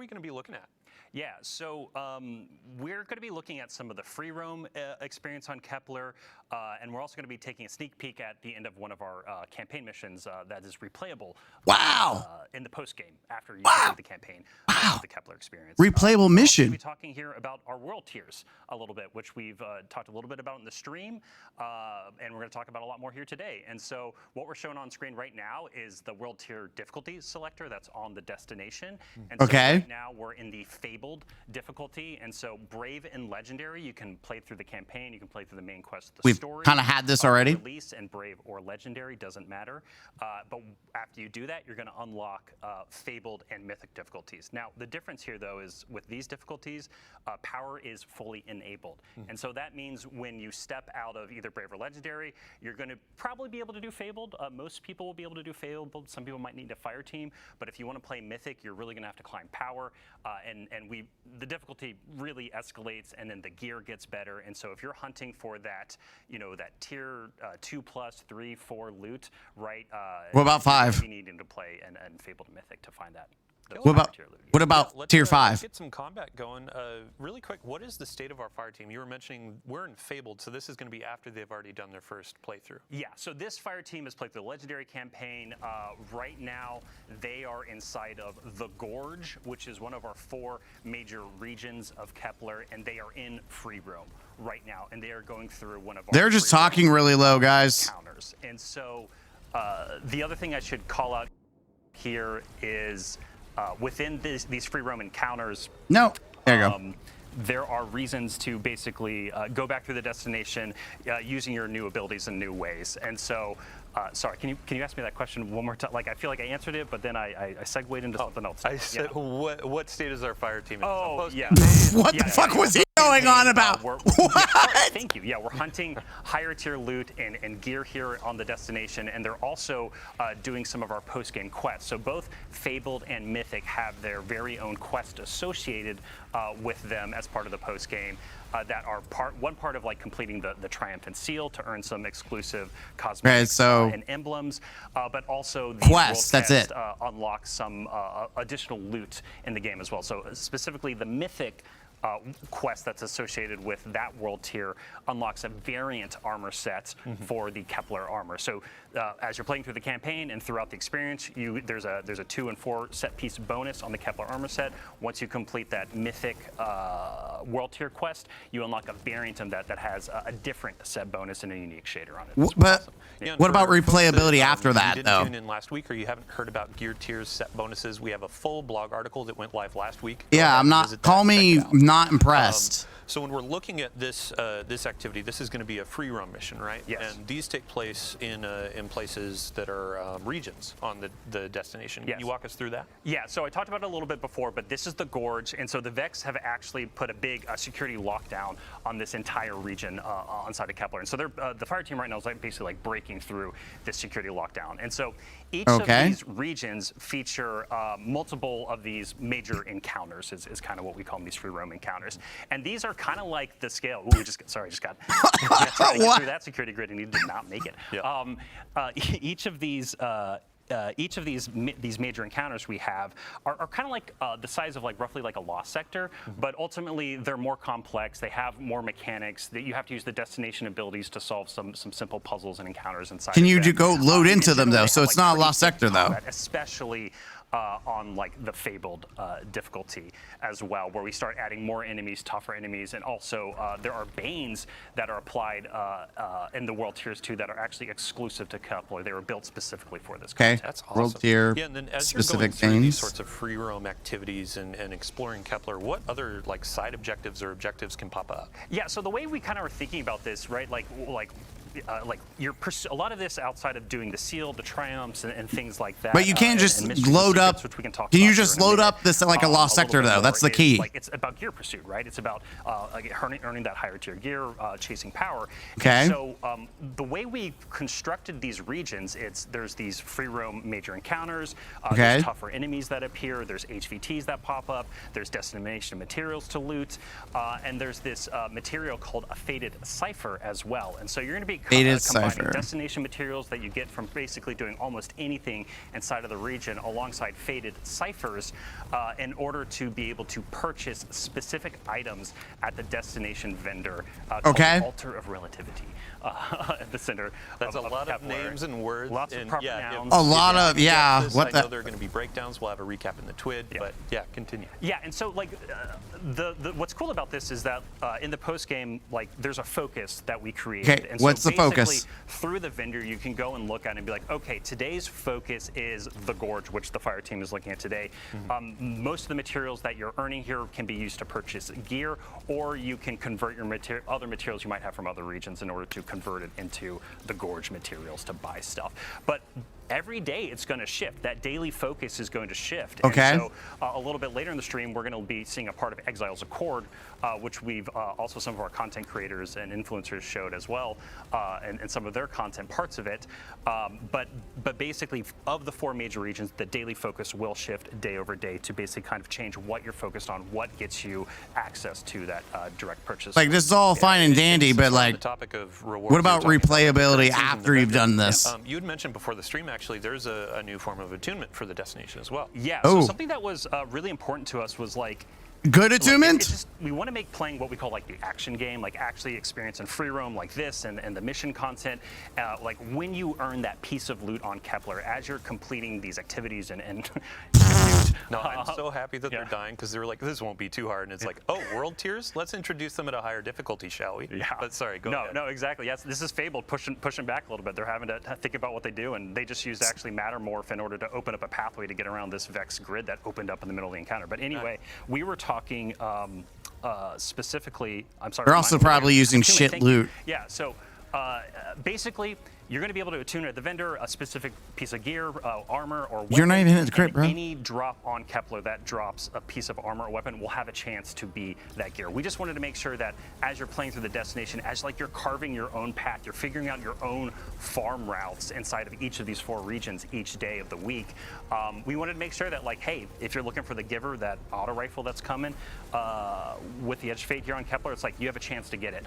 we going to be looking at? Yeah, so we're going to be looking at some of the free roam experience on Kepler, and we're also going to be taking a sneak peek at the end of one of our campaign missions that is replayable. Wow! In the post game after you complete the campaign. Wow! The Kepler experience. Replayable mission. We'll be talking here about our world tiers a little bit, which we've talked a little bit about in the stream, and we're going to talk about a lot more here today. And so what we're showing on screen right now is the world tier difficulty selector that's on the destination. And so right now we're in the Fabled difficulty, and so Brave and Legendary, you can play through the campaign, you can play through the main quest, the story. We've kind of had this already. Release and Brave or Legendary doesn't matter, but after you do that, you're going to unlock Fabled and Mythic difficulties. Now, the difference here, though, is with these difficulties, power is fully enabled, and so that means when you step out of either Brave or Legendary, you're going to probably be able to do Fabled. Most people will be able to do Fabled. Some people might need a Fireteam, but if you want to play Mythic, you're really going to have to climb power, and the difficulty really escalates, and then the gear gets better. And so if you're hunting for that, that tier 2+, 3, 4 loot, right? What about 5? You needing to play and Fabled Mythic to find that. What about tier 5? Let's get some combat going. Really quick, what is the state of our fire team? You were mentioning we're in Fabled, so this is going to be after they've already done their first playthrough. Yeah, so this fire team has played the Legendary campaign. Right now, they are inside of the Gorge, which is one of our 4 major regions of Kepler, and they are in free roam right now, and they are going through one of our They're just talking really low, guys. Counters. And so the other thing I should call out here is within these free roam encounters. No, there you go. There are reasons to basically go back through the destination using your new abilities in new ways. And so, sorry, can you ask me that question one more time? Like, I feel like I answered it, but then I segued into something else. I said, what state is our fire team in? Oh, yeah. What the fuck was he going on about? What? Thank you. Yeah, we're hunting higher tier loot and gear here on the destination, and they're also doing some of our post-game quests. So both Fabled and Mythic have their very own quest associated with them as part of the post-game. That are one part of like completing the Triumphant Seal to earn some exclusive cosmetics and emblems, but also the quest. That's it. Unlocks some additional loot in the game as well. So specifically, the Mythic quest that's associated with that world tier unlocks a variant armor set for the Kepler armor. So as you're playing through the campaign and throughout the experience, there's a 2 and 4 set piece bonus on the Kepler armor set. Once you complete that Mythic world tier quest, you unlock a variant of that has a different set bonus and a unique shader on it. But awesome. Yeah, what about replayability after that, though? If you didn't tune in last week or you haven't heard about gear tiers, set bonuses, we have a full blog article that went live last week. Yeah, I'm not. Call me not impressed. So when we're looking at this this activity, this is going to be a free roam mission, right? Yes. And these take place in places that are regions on the destination. Yes. Can you walk us through that? Yeah. So I talked about it a little bit before, but this is the Gorge, and so the Vex have actually put a big security lockdown on this entire region inside of Kepler. And so the fire team right now is basically breaking through this security lockdown. And so each of these regions feature multiple of these major encounters. Is kind of what we call them, these free roam encounters. And these are kind of like the scale. Ooh, just got trying to get through that security grid, and he did not make it. Yeah. Each of these major encounters we have are kind of like the size of roughly like a lost sector, but ultimately they're more complex. They have more mechanics. That you have to use the destination abilities to solve some simple puzzles and encounters inside. Can you go load into them though? So it's not a lost sector though. Especially on the Fabled difficulty as well, where we start adding more enemies, tougher enemies, and also there are banes that are applied in the world tiers too that are actually exclusive to Kepler. They were built specifically for this content. That's awesome. World tier, yeah, and then as specific you're going through banes. these sorts of free roam activities and exploring Kepler, what other side objectives or objectives can pop up? Yeah, so the way we kind of are thinking about this, right, a lot of this outside of doing the seal, the triumphs, and things like that. But you can't just load up. Which we can talk Can you about just load up this like a lost sector though? That's the key. It's about gear pursuit, right? It's about earning that higher tier gear, chasing power. Okay. And so the way we constructed these regions, there's these free roam major encounters. There's tougher enemies that appear. There's HVTs that pop up. There's destination materials to loot, and there's this material called a faded cipher as well. And so you're going to be Faded combining cipher. destination materials that you get from basically doing almost anything inside of the region alongside faded ciphers in order to be able to purchase specific items at the destination vendor called the Altar of Relativity at the center. That's of a lot of Kepler. names and words. Lots of and proper yeah, nouns. A lot of, yeah. This, What I the? know there are going to be breakdowns. We'll have a recap in the TWID, but yeah, continue. Yeah, and so like what's cool about this is that in the post game, like there's a focus that we created. Okay, and what's so the focus? Through the vendor, you can go and look at it and be like, okay, today's focus is the Gorge, which the fire team is looking at today. Most of the materials that you're earning here can be used to purchase gear, or you can convert your other materials you might have from other regions in order to convert it into the Gorge materials to buy stuff. But every day it's going to shift. That daily focus is going to shift. Okay. And so a little bit later in the stream, we're going to be seeing a part of Exile's Accord, which we've also some of our content creators and influencers showed as well, and some of their content parts of it. But basically, of the 4 major regions, the daily focus will shift day over day to basically kind of change what you're focused on, what gets you access to that direct purchase. Like, this is all fine and dandy, but On like, the topic of rewards, what about you're talking about replayability currencies and after the you've vendor. done this? You had mentioned before the stream, actually, there's a new form of attunement for the destination as well. Yeah, Oh. so something that was really important to us was like, Good like, attunement? it's just, we want to make playing what we call like the action game, like actually experiencing free roam like this and the mission content. Like when you earn that piece of loot on Kepler, as you're completing these activities and No, I'm so happy that they're dying because they were like, this won't be too hard. And it's like, oh, world tiers? Let's introduce them at a higher difficulty, shall we? Yeah. But sorry, go ahead. No, exactly. Yes, this is Fabled pushing back a little bit. They're having to think about what they do, and they just used actually Mattermorph in order to open up a pathway to get around this Vex grid that opened up in the middle of the encounter. But anyway, we were talking specifically. I'm sorry. They're also probably using Thank shit you. loot. Yeah. So basically, you're going to be able to attune at the vendor a specific piece of gear, armor, or weapon. You're not even hitting the crit, and bro. Any drop on Kepler that drops a piece of armor or weapon will have a chance to be that gear. We just wanted to make sure that as you're playing through the destination, as like you're carving your own path, you're figuring out your own farm routes inside of each of these 4 regions each day of the week. We wanted to make sure that, like, hey, if you're looking for the Giver, that auto rifle that's coming with the Edge of Fate here on Kepler, it's like you have a chance to get it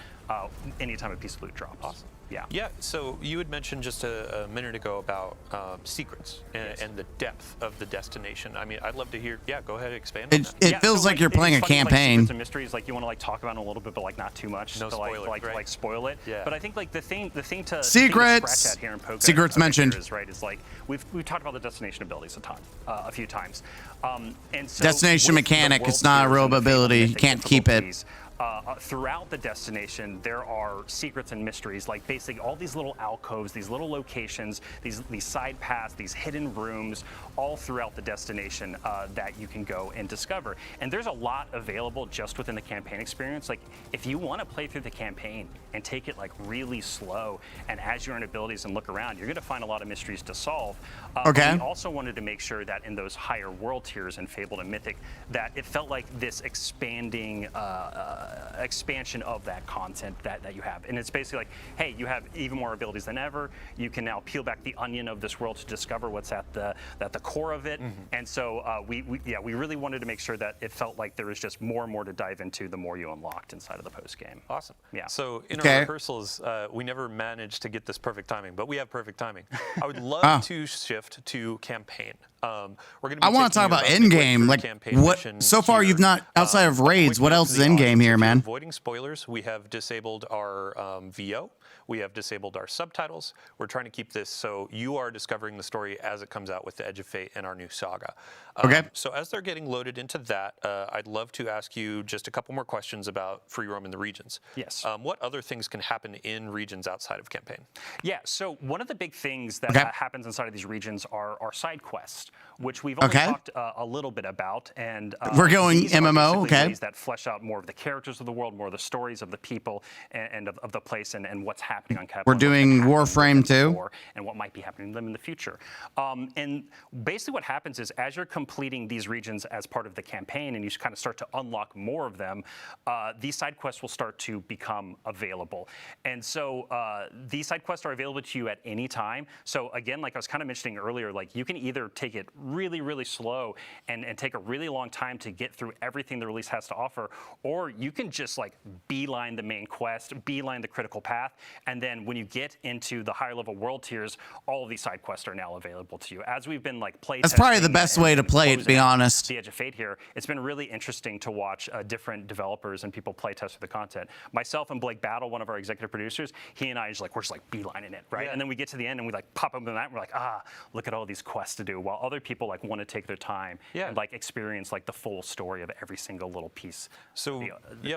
anytime a piece of loot drops. Awesome. Yeah. Yeah, so you had mentioned just a minute ago about secrets and the depth of the destination. I mean, I'd love to hear, go ahead, expand on that. It feels like you're playing a it's funny, like, campaign. secrets and mysteries, like you want to like talk about it a little bit, but like not too much No to spoilers, like right? spoil it. Yeah. But I think like the thing to Secrets! scratch at here and poke Secrets at mentioned. here is, right, is like we've talked about the destination abilities a few times. And so Destination with the mechanic, world it's not a tiers real and the ability. You mythic can't keep it. difficulties, throughout the destination, there are secrets and mysteries, like basically all these little alcoves, these little locations, these side paths, these hidden rooms, all throughout the destination that you can go and discover. And there's a lot available just within the campaign experience. Like if you want to play through the campaign and take it like really slow, and as you earn abilities and look around, you're going to find a lot of mysteries to solve. Okay. We also wanted to make sure that in those higher world tiers in Fabled and Mythic, that it felt like this expanding expansion of that content that you have. And it's basically like, hey, you have even more abilities than ever. You can now peel back the onion of this world to discover what's at the core of it. And so we really wanted to make sure that it felt like there was just more and more to dive into the more you unlocked inside of the post game. Awesome. Yeah. So in Okay. our rehearsals, we never managed to get this perfect timing, but we have perfect timing. I would love to shift to campaign. We're going to. I want to talk about end game. Like, what? So far, you've not outside of raids. What else is in game here, man? Avoiding spoilers, we have disabled our VO. We have disabled our subtitles. We're trying to keep this so you are discovering the story as it comes out with the Edge of Fate and our new saga. Okay. So as they're getting loaded into that, I'd love to ask you just a couple more questions about free roam in the regions. Yes. What other things can happen in regions outside of campaign? Yeah, so one of the big things that Okay. happens inside of these regions are side quests, which we've only talked a little bit about. And We're going these are MMO, basically okay. ways that flesh out more of the characters of the world, more of the stories of the people and of the place and what's happening on Kepler. We're what's doing happened Warframe with them too? before, and what might be happening to them in the future. And basically what happens is as you're completing these regions as part of the campaign and you kind of start to unlock more of them, these side quests will start to become available. And so these side quests are available to you at any time. So again, like I was kind of mentioning earlier, like you can either take it really, really slow and take a really long time to get through everything the release has to offer, or you can just like beeline the main quest, beeline the critical path, And then when you get into the higher level world tiers, all of these side quests are now available to you. As we've been like play That's probably the best way to play it, to be honest. The Edge of Fate here, it's been really interesting to watch different developers and people play test the content. Myself and Blake Battle, one of our executive producers, he and I just like, we're just like beelining it, right? Yeah. And then we get to the end and we like pop up in that and we're like, look at all these quests to do, while other people like want to take their time and like experience like the full story of every single little piece. So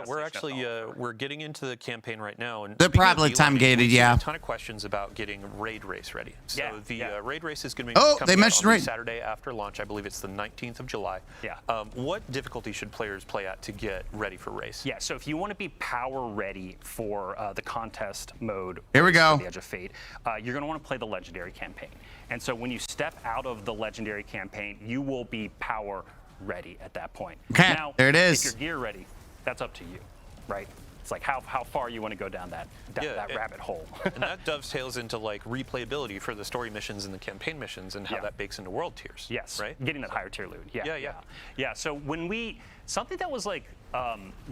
we're actually we're getting into the campaign right now, and they're probably time gated. A ton of questions about getting raid race ready. So the raid race is going to be coming out on Saturday after launch. I believe it's the 19th of July. Yeah. What difficulty should players play at to get ready for race? Yeah. So if you want to be power ready for the contest mode, here we go. The Edge of Fate, you're going to want to play the legendary campaign. And so when you step out of the legendary campaign, you will be power ready at that point. Okay. Now, there it is. If you're gear ready, that's up to you, right? It's like how far you want to go down that rabbit hole. And that dovetails into like replayability for the story missions and the campaign missions, and how that bakes into world tiers. Yes, right. Getting that higher tier loot. Yeah. So when something that was like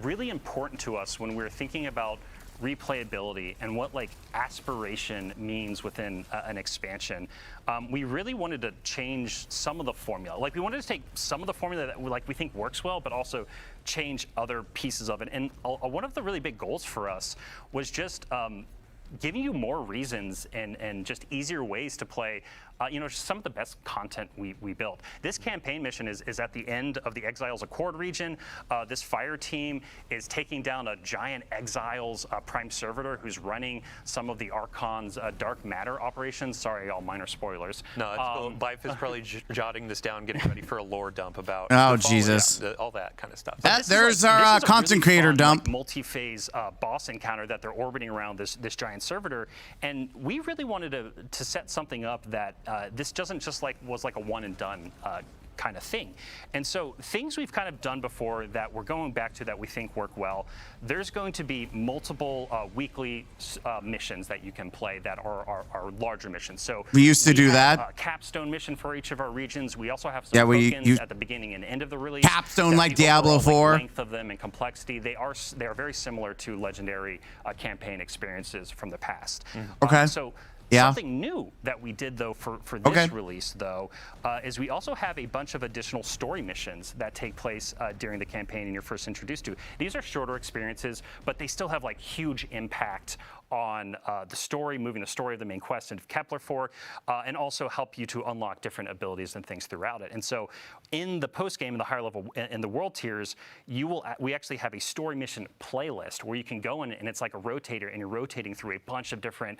really important to us when we were thinking about replayability and what like aspiration means within an expansion, we really wanted to change some of the formula. Like we wanted to take some of the formula that we think works well, but also change other pieces of it. And one of the really big goals for us was just giving you more reasons and just easier ways to play some of the best content we built. This campaign mission is at the end of the Exiles Accord region. This Fireteam is taking down a giant Exiles prime servitor who's running some of the Archon's dark matter operations. Sorry, all minor spoilers. No, it's cool. Bife is probably jotting this down, getting ready for a lore dump about Jesus, all that kind of stuff. There's our content creator dump. Like, multi-phase boss encounter that they're orbiting around this giant servitor, and we really wanted to set something up that this doesn't just was like a one and done kind of thing. And so things we've kind of done before that we're going back to that we think work well, there's going to be multiple weekly missions that you can play that are larger missions. So we used to do have that. A capstone mission for each of our regions. We also have some tokens at the beginning and end of the release. Capstone like Diablo 4. Length of them and complexity. They are very similar to legendary campaign experiences from the past. Okay. Something new that we did though for this release though is we also have a bunch of additional story missions that take place during the campaign and you're first introduced to. These are shorter experiences, but they still have like huge impact on the story, moving the story of the main quest into Kepler 4, and also help you to unlock different abilities and things throughout it. And so in the post-game, in the higher level, in the world tiers, we actually have a story mission playlist where you can go in and it's like a rotator and you're rotating through a bunch of different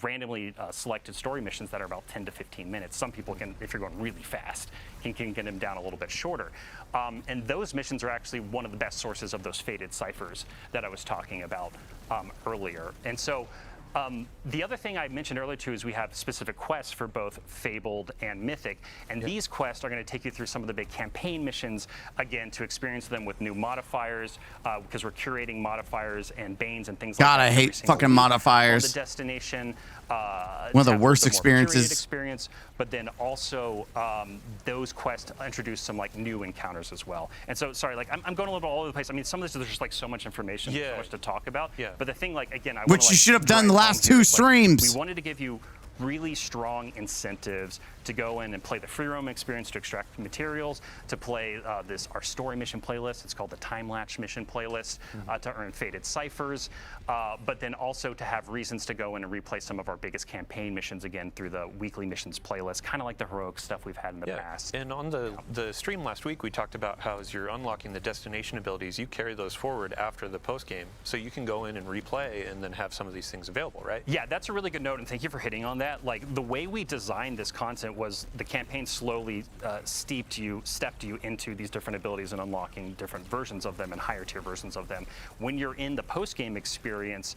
randomly selected story missions that are about 10 to 15 minutes. Some people can, if you're going really fast, can get them down a little bit shorter. And those missions are actually one of the best sources of those faded ciphers that I was talking about earlier. And so the other thing I mentioned earlier too is we have specific quests for both Fabled and Mythic, and these quests are going to take you through some of the big campaign missions, again, to experience them with new modifiers, because we're curating modifiers and banes and things like that. God, I hate fucking modifiers. The destination, one of the worst experiences. But then also those quests introduce some like new encounters as well. And so, sorry, like I'm going a little bit all over the place. I mean, some of this there's just like so much information, so much to talk about. Yeah. But the thing, like again, which you should have done the last two streams. We wanted to give you really strong incentives to go in and play the free roam experience, to extract materials, to play our story mission playlist. It's called the time lapse mission playlist, to earn faded ciphers, but then also to have reasons to go in and replay some of our biggest campaign missions again through the weekly missions playlist, kind of like the heroic stuff we've had in the past. And on the stream last week, we talked about how as you're unlocking the destination abilities, you carry those forward after the post game, so you can go in and replay and then have some of these things available, right? Yeah, that's a really good note, and thank you for hitting on that. Like the way we designed this content was the campaign slowly stepped you into these different abilities and unlocking different versions of them and higher tier versions of them. When you're in the post-game experience,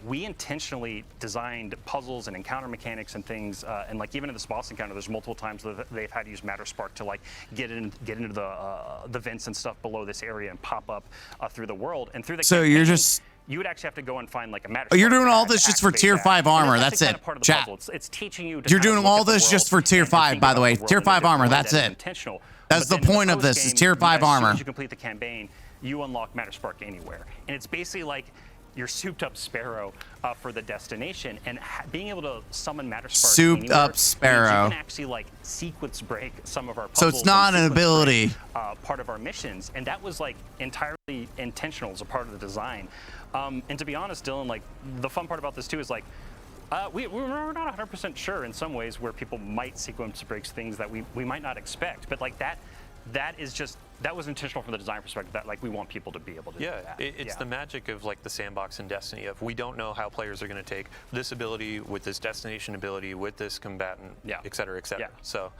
we intentionally designed puzzles and encounter mechanics and things, and like even in this boss encounter, there's multiple times that they've had to use Matter Spark to like get into the vents and stuff below this area and pop up through the world. And through the campaign, you would actually have to go and find like a Matter Spark. You're doing all this just for tier 5 armor. That's it. Chat. It's teaching you. You're doing all this just for tier 5, by the way. Tier 5 armor. That's it. That's the point of this. Is tier 5 armor. As soon as you complete the campaign, you unlock Matter Spark anywhere, and it's basically like your souped up sparrow for the destination, and being able to summon matter sparks. Souped up sparrow. You can actually like sequence break some of our puzzles. So it's not an ability. Part of our missions, and that was like entirely intentional as a part of the design. And to be honest, Dylan, like the fun part about this too is like we're not 100% sure in some ways where people might sequence breaks things that we might not expect, but like that was intentional from the design perspective, that like we want people to be able to do that. It's the magic of like the sandbox in Destiny of we don't know how players are going to take this ability with this destination ability with this combatant, et cetera, et cetera. So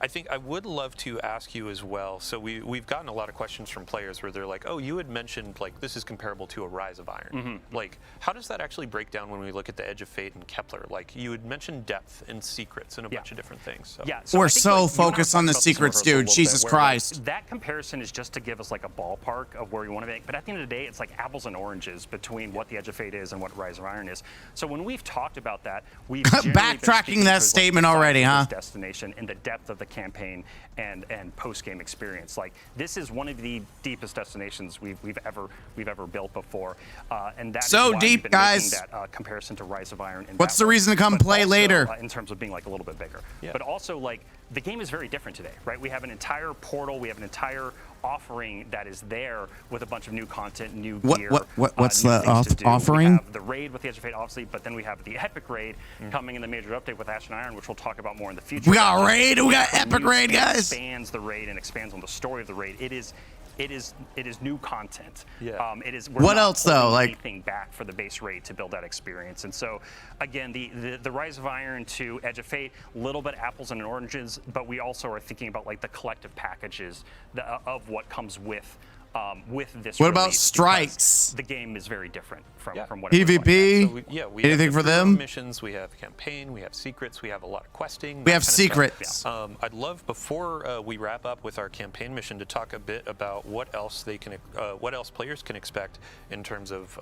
I think I would love to ask you as well. So we've gotten a lot of questions from players where they're like, oh, you had mentioned like this is comparable to a Rise of Iron. Like, how does that actually break down when we look at the Edge of Fate and Kepler? Like, you had mentioned depth and secrets and a bunch of different things. So. So we're so focused on the secrets, dude. Jesus Christ. Like, that comparison is just to give us like a ballpark of where we want to make. But at the end of the day, it's like apples and oranges between what the Edge of Fate is and what Rise of Iron is. So when we've talked about that, we've backtracking that statement already, huh? Destination and the depth of the campaign and post-game experience. Like, this is one of the deepest destinations we've ever built before, and that's so why deep, we've been guys. making that comparison to Rise of Iron. What's the reason to come play later? In terms of being like a little bit bigger, but also like the game is very different today, right? We have an entire portal, we have an entire offering that is there with a bunch of new content, new gear. What's the offering? We have the raid with the Edge of Fate, obviously, but then we have the epic raid coming in the major update with Ash and Iron, which we'll talk about more in the future. We got raid, we got epic raid, guys. Expands the raid and expands on the story of the raid. It is new content. It is. What else though? Like anything back for the base raid to build that experience. And so again, the Rise of Iron to Edge of Fate, little bit apples and oranges, but we also are thinking about like the collective packages of what comes with this. What about strikes? The game is very different from what PvP. So we anything have for them? Missions. We have campaign. We have secrets. We have a lot of questing. We have secrets. I'd love before we wrap up with our campaign mission to talk a bit about what else players can expect in terms of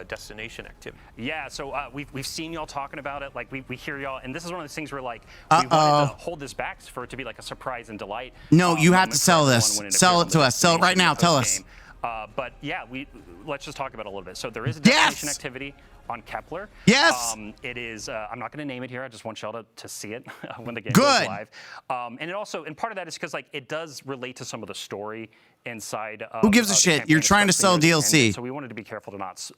destination activity. Yeah. So we've seen y'all talking about it. Like we hear y'all, and this is one of those things where like we wanted to hold this back for it to be like a surprise and delight. No, you have to sell this. Sell it to us. Sell it right now. Tell us. But yeah, let's just talk about it a little bit. So there is a destination activity on Kepler. Yes. It is. I'm not going to name it here. I just want y'all to see it when the game goes live. And it also, and part of that is because like it does relate to some of the story inside. Who gives a shit? You're trying to sell DLC. So we wanted to be careful to not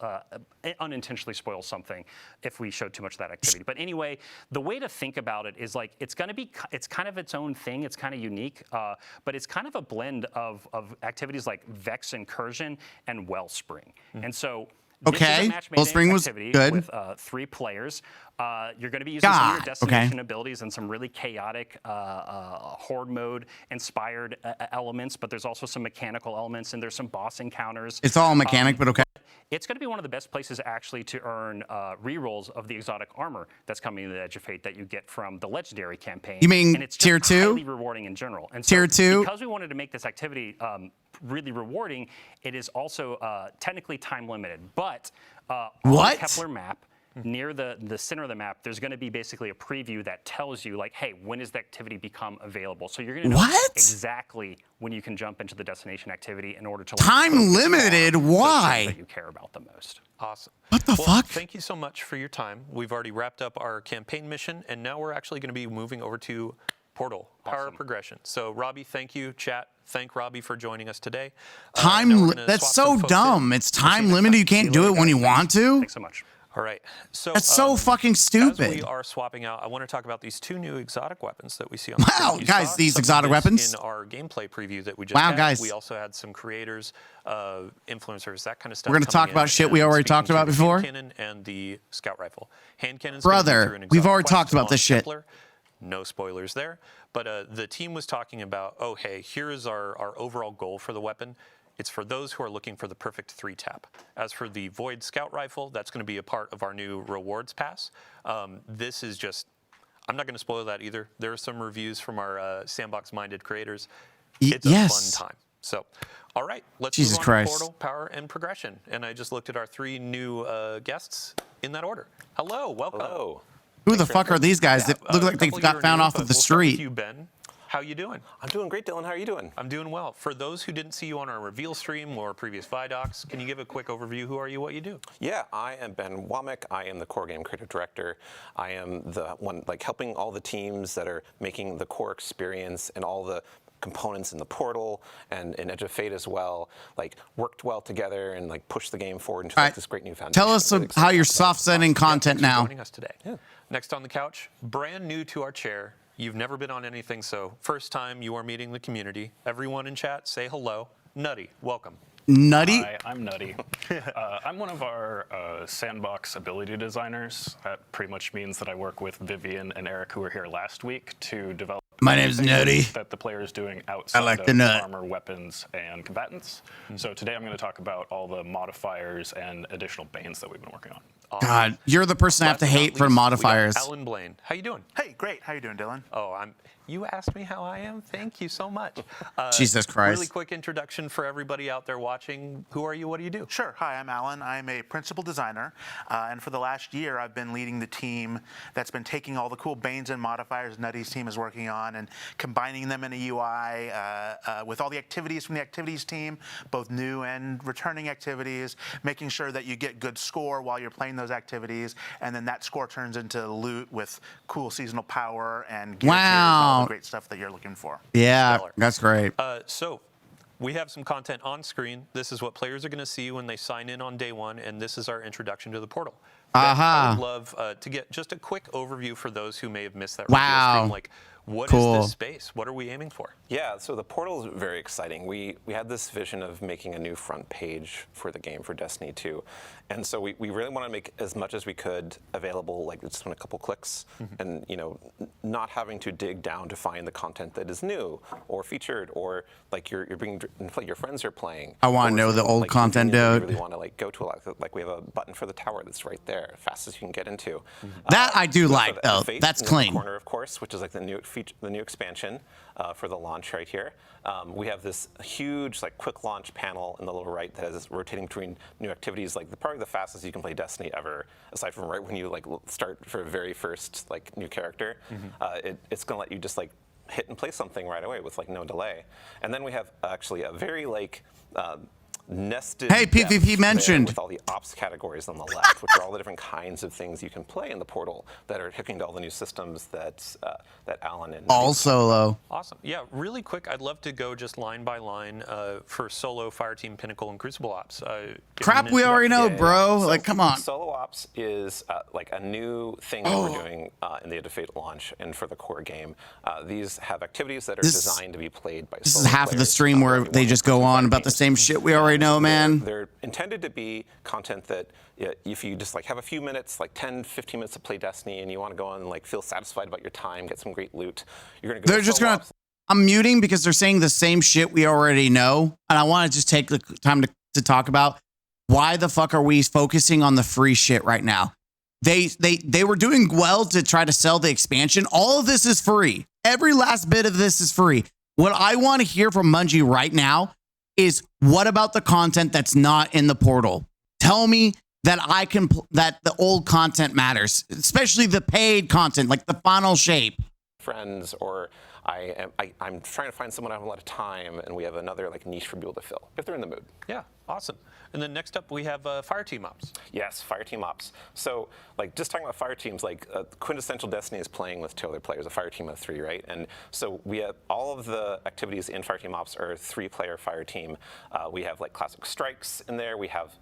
unintentionally spoil something if we showed too much of that activity. But anyway, the way to think about it is like it's kind of its own thing. It's kind of unique, but it's kind of a blend of activities like Vex Incursion and Wellspring. And so. Okay, Wellspring was good. With 3 players. You're going to be using some of your destination abilities and some really chaotic horde mode inspired elements, but there's also some mechanical elements and there's some boss encounters. It's all mechanic, but okay. It's going to be one of the best places actually to earn rerolls of the exotic armor that's coming to the Edge of Fate that you get from the Legendary campaign. You mean and it's Tier 2? Highly rewarding in general. And so Tier 2? Because we wanted to make this activity really rewarding, it is also technically time limited. But on the Kepler map, near the center of the map, there's going to be basically a preview that tells you, like, hey, when does the activity become available? So you're going to know exactly when you can jump into the destination activity in order to time limited. Why? That you care about the most. Awesome. What the fuck? Thank you so much for your time. We've already wrapped up our campaign mission, and now we're actually going to be moving over to Portal, Power Progression. So, Robbie, thank you. Chat, thank Robbie for joining us today. That's so dumb. It's time limited. You can't do it when you want to. Thanks so much. All right. So that's so fucking stupid. As we are swapping out, I want to talk about these 2 new exotic weapons that we see on the screen. Wow, guys, these exotic weapons. In our gameplay preview that we just had, guys. We also had some creators, influencers, that kind of stuff. We're going to talk about shit we already talked about before. Hand cannon and the scout rifle. Hand cannon. Brother, we've already talked about this shit. No spoilers there. But the team was talking about, oh, hey, here is our overall goal for the weapon. It's for those who are looking for the perfect 3-tap. As for the Void Scout Rifle, that's going to be a part of our new rewards pass. This is just, I'm not going to spoil that either. There are some reviews from our sandbox-minded creators. It's a fun time. So, all right, let's move on to Portal, Power, and Progression. And I just looked at our 3 new guests in that order. Hello, welcome. Hello. Who the fuck are these guys that look like they got found off of the street? You, Ben. How you doing? I'm doing great, Dylan. How are you doing? I'm doing well. For those who didn't see you on our reveal stream or previous Vidocs, can you give a quick overview? Who are you, what you do? Yeah, I am Ben Whelming. I am the core game creative director. I am the one helping all the teams that are making the core experience and all the components in the portal and in Edge of Fate as well, worked well together and push the game forward into this great new foundation. Tell us how you're soft setting content now. Joining us today. Yeah. Next on the couch, brand new to our chair. You've never been on anything, so first time you are meeting the community. Everyone in chat, say hello. Nutty, welcome. Nutty? Hi, I'm Nutty. I'm one of our sandbox ability designers. That pretty much means that I work with Vivian and Eric, who were here last week, to develop. My name's Nutty. That the player is doing outside of armor, weapons, and combatants. So today I'm going to talk about all the modifiers and additional banes that we've been working on. God, you're the person I have to hate for modifiers. Alan Blaine, how you doing? Hey, great. How you doing, Dylan? Oh, you asked me how I am? Thank you so much. Jesus Christ. Really quick introduction for everybody out there watching. Who are you? What do you do? Sure. Hi, I'm Alan. I'm a principal designer. And for the last year, I've been leading the team that's been taking all the cool banes and modifiers Nutty's team is working on and combining them in a UI with all the activities from the activities team, both new and returning activities, making sure that you get good score while you're playing those activities. And then that score turns into loot with cool seasonal power and gear tiers and all the great stuff that you're looking for. Yeah, Stellar. that's great. So we have some content on screen. This is what players are going to see when they sign in on day one, and this is our introduction to the portal. I would love to get just a quick overview for those who may have missed that reveal stream. What is this space? What are we aiming for? Yeah, so the portal is very exciting. We had this vision of making a new front page for the game for Destiny 2. And so we really want to make as much as we could available, just in a couple clicks, and not having to dig down to find the content that is new or featured or you're bringing your friends are playing. I want to know the old content, dude. You really want to go to a lot. We have a button for the tower that's right there, fastest you can get into. That I do like though. That's clean. In the corner, of course, which is the new expansion for the launch right here. We have this huge quick launch panel in the lower right that is rotating between new activities, probably the fastest you can play Destiny ever, aside from right when you start for a very first new character. It's gonna let you just hit and play something right away with no delay. And then we have actually a very nested PvP mentioned with all the ops categories on the left, which are all the different kinds of things you can play in the portal that are hooking to all the new systems that Alan and all solo. Awesome. Yeah, really quick, I'd love to go just line by line for solo, Fireteam, Pinnacle, and Crucible Ops. Crap, we already know, bro. So come on. Solo Ops is a new thing that we're doing in the Edge of Fate launch and for the core game. These have activities that are designed to be played by This solo is half of the players, stream where they just go on about the same shit we already know, man. They're intended to be content that if you just have a few minutes, 10, 15 minutes to play Destiny, and you want to go on and feel satisfied about your time, get some great loot, you're going to go. They're just going to. I'm muting because they're saying the same shit we already know, and I want to just take the time to talk about why the fuck are we focusing on the free shit right now? They were doing well to try to sell the expansion. All of this is free. Every last bit of this is free. What I want to hear from Bungie right now is what about the content that's not in the portal? Tell me that that the old content matters, especially the paid content, like the final shape. Friends, or I'm trying to find someone I have a lot of time, and we have another niche for people to fill if they're in the mood. Yeah, awesome. And then next up, we have Fireteam Ops. Yes, Fireteam Ops. So, just talking about fire teams, quintessential Destiny is playing with 2 other players, a fire team of 3, right? And so we have all of the activities in Fireteam Ops are 3-player fire team. We have classic strikes in there. We have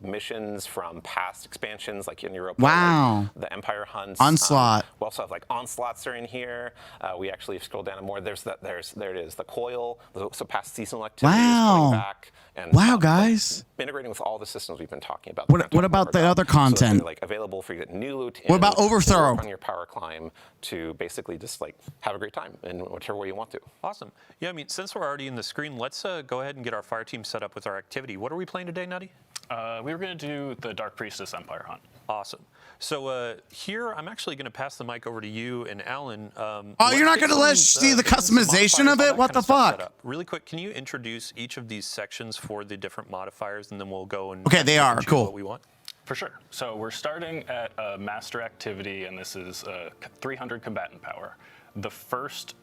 missions from past expansions, in Europa. Wow. The Empire hunts. Onslaught. We also have onslaughts are in here. We actually scroll down more. There it is. The coil. So past seasonal activities coming back. And, wow, guys. Integrating with all the systems we've been talking about. What about the other content? So available for you to get new loot. What about overthrow? On your power climb to basically just have a great time in whichever way you want to. Awesome. Yeah, since we're already in the screen, let's go ahead and get our fire team set up with our activity. What are we playing today, Nutty? We were going to do the Dark Priestess Empire hunt. Awesome. So here, I'm actually going to pass the mic over to you and Alan. You're not going to let us see the customization of it? What the fuck? Really quick, can you introduce each of these sections for the different modifiers, and then we'll go and they are cool. What we want. For sure. So we're starting at a master activity, and this is 300 combatant power. The first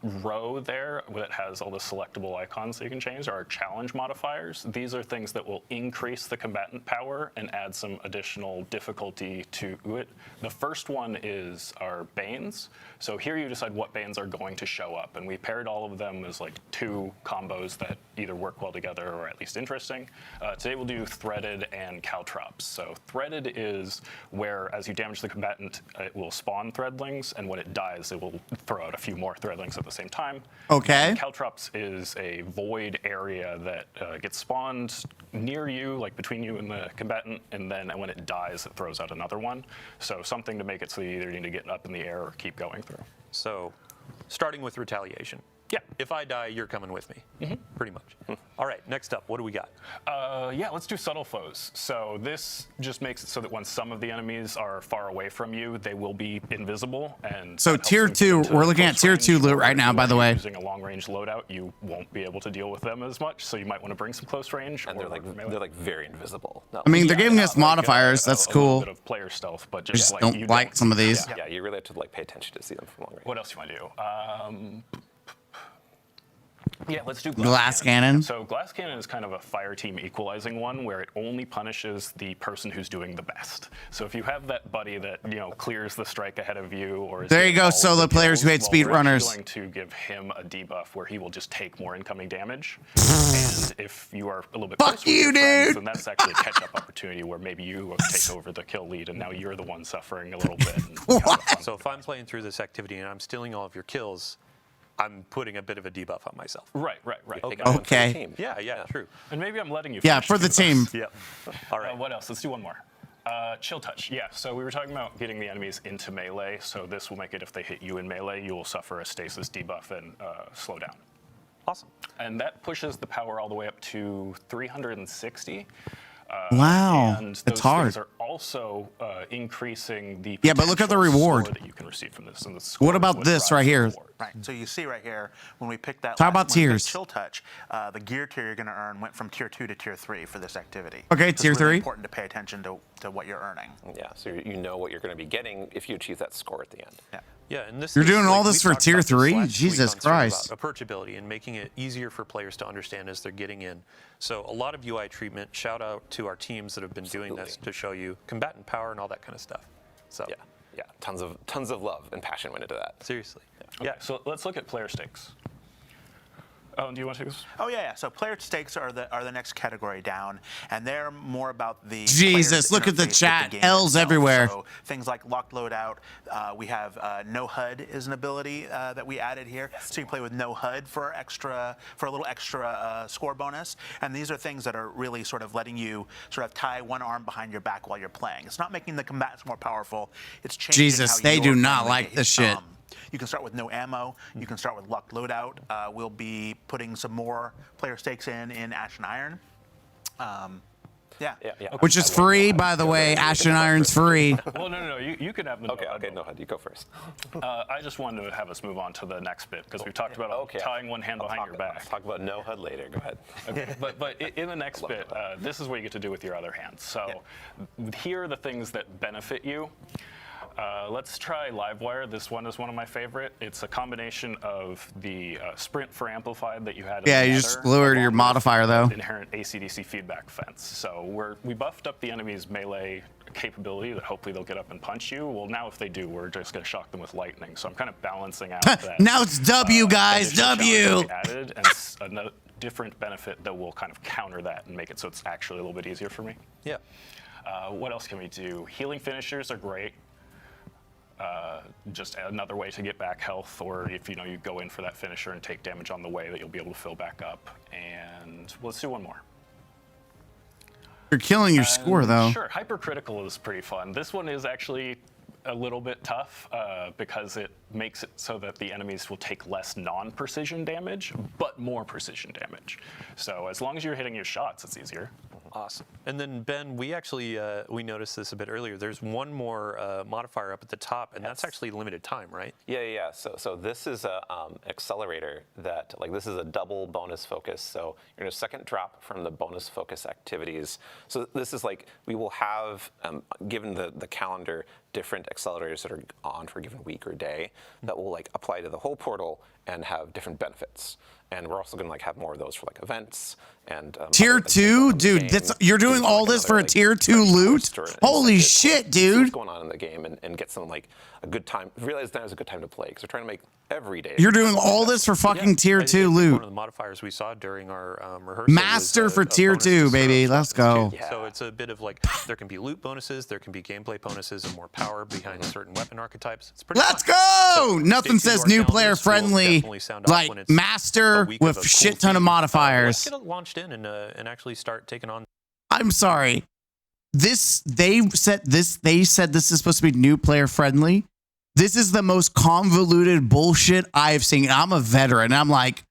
row there that has all the selectable icons that you can change are challenge modifiers. These are things that will increase the combatant power and add some additional difficulty to it. The first one is our Banes. So here you decide what Banes are going to show up, and we paired all of them as like 2 combos that either work well together or at least interesting. Today we'll do Threaded and Caltrops. So Threaded is where as you damage the combatant, it will spawn threadlings, and when it dies, it will throw out a few more threadlings at the same time. Okay. Caltrops is a void area that gets spawned near you, like between you and the combatant, and then when it dies, it throws out another one. So something to make it so you either need to get up in the air or keep going through. So, starting with retaliation. Yeah. If I die, you're coming with me, pretty much. All right, next up, what do we got? Yeah, let's do subtle foes. So this just makes it so that when some of the enemies are far away from you, they will be invisible. And So that helps tier them get 2, into we're looking at close tier range, 2 loot or right if now, you by are the way. Using a long range loadout, you won't be able to deal with them as much. So you might want to bring some close range. And or they're like very invisible. No. I mean, they're giving us not like, modifiers. That's a cool. little bit of player stealth, but I just just like don't you like some of these. Yeah, you really have to like pay attention to see them from long range. What else do you want to do? Yeah, let's do Glass cannon. So glass cannon is kind of a fire team equalizing one where it only punishes the person who's doing the best. So if you have that buddy that clears the strike ahead of you, or is There you doing go, all of solo the players who kills, hate well, we're actually speedrunners. going to give him a debuff where he will just take more incoming damage. And if you are a little bit Fuck closer with you, your friends, dude. then that's actually a catch-up opportunity where maybe you take over the kill lead and now you're the one suffering a little bit. And have What? fun. So if I'm playing through this activity and I'm stealing all of your kills, I'm putting a bit of a debuff on myself. Right. Take one for the Okay. team. Yeah, true. And maybe I'm letting you Yeah, finish for the too, team. Yep. All right. What else? Let's do one more. Chill touch. Yeah, so we were talking about getting the enemies into melee. So this will make it if they hit you in melee, you will suffer a stasis debuff and slow down. Awesome. And that pushes the power all the way up to 360. Wow, And it's those hard. things are also increasing the Yeah, but look at the potential reward. score that you can receive from this. And the What score about is what this drives right the here? reward. Right. So you see right here, when we picked that Talk last about when we picked tiers. Chill Touch, the gear tier you're going to earn went from tier 2 to tier 3 for this activity. Okay, So tier it's really 3. important to pay attention to what you're earning. Yeah, so you know what you're going to be getting if you achieve that score at the end. Yeah. Yeah, and this You're is, doing all we this for talked tier about this 3? last week Jesus on stream Christ. about approachability and making it easier for players to understand as they're getting in. So a lot of UI treatment. Shout out to our teams that have been doing this Absolutely. to show you combatant power and all that kind of stuff. So Yeah, tons of love and passion went into that. seriously. Okay, so let's look at player stakes. Oh, do you want to take this? Oh yeah. So player stakes are the next category down, and they're more about the Jesus, player's look at the interface with chat. game L's itself. everywhere. So things like locked loadout. We have no HUD is an ability that we added here, so you play with no HUD for a little extra score bonus. And these are things that are really sort of letting you sort of tie one arm behind your back while you're playing. It's not making the combatants more powerful. It's changing Jesus, how they you're do not playing the like game. this shit. You can start with no ammo. You can start with locked loadout. We'll be putting some more player stakes in Ash and Iron. Yeah. Which is free, by the way. Ashen Iron's free. Well, no. You can have the Okay, no. no, you go first. I just wanted to have us move on to the next bit because we've talked about tying one hand behind your back. Let's talk about no HUD later. Go ahead. Okay, but in the next bit, this is what you get to do with your other hand. So here are the things that benefit you. Let's try Livewire. This one is one of my favorite. It's a combination of the sprint for amplified that you had. Yeah, in the you just Nether, lowered your along with modifier, though. Inherent AC/DC feedback fence. So we buffed up the enemy's melee capability that hopefully they'll get up and punch you. Well, now if they do, we're just going to shock them with lightning. So I'm kind of balancing out that. Now it's W, guys. additional challenge W. that we added and a different benefit that will kind of counter that and make it so it's actually a little bit easier for me. Yeah. What else can we do? Healing finishers are great. Just another way to get back health, or if you go in for that finisher and take damage on the way, that you'll be able to fill back up. And let's do one more. You're killing your score, though. Sure, hypercritical is pretty fun. This one is actually a little bit tough because it makes it so that the enemies will take less non-precision damage, but more precision damage. So as long as you're hitting your shots, it's easier. Awesome. And then Ben, we actually we noticed this a bit earlier. There's one more modifier up at the top, and that's actually limited time, right? Yeah. So this is a accelerator that this is a double bonus focus. So you're in a second drop from the bonus focus activities. So this is we will have given the calendar different accelerators that are on for a given week or day that will apply to the whole portal and have different benefits. And we're also going to have more of those for events and tier 2, dude. You're doing all this for a tier 2 loot? Holy shit, dude! What's going on in the game and get some a good time. Realize now is a good time to play because we're trying to make every day. You're doing all this for fucking tier 2 loot. One of the modifiers we saw during our rehearsal. Master for tier 2, baby. Let's go. Yeah. So it's a bit of there can be loot bonuses, there can be gameplay bonuses, and more power behind certain weapon archetypes. It's pretty Let's fun. go! So Nothing says new player friendly like master with shit ton of modifiers. Let's get it launched in and actually start taking on. I'm sorry. They said this is supposed to be new player friendly. This is the most convoluted bullshit I've seen. I'm a veteran. I'm like,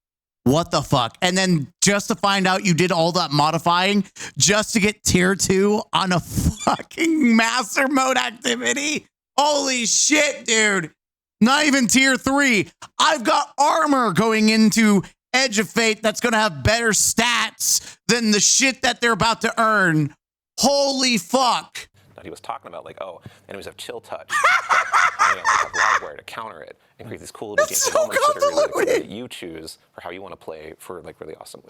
what the fuck? And then just to find out you did all that modifying just to get tier 2 on a fucking master mode activity. Holy shit, dude. Not even tier 3. I've got armor going into Edge of Fate that's going to have better stats than the shit that they're about to earn. Holy fuck. That he was talking about enemies have chill touch. And have Livewire to counter it and create these cool little games so that you choose for how you want to play for really awesome.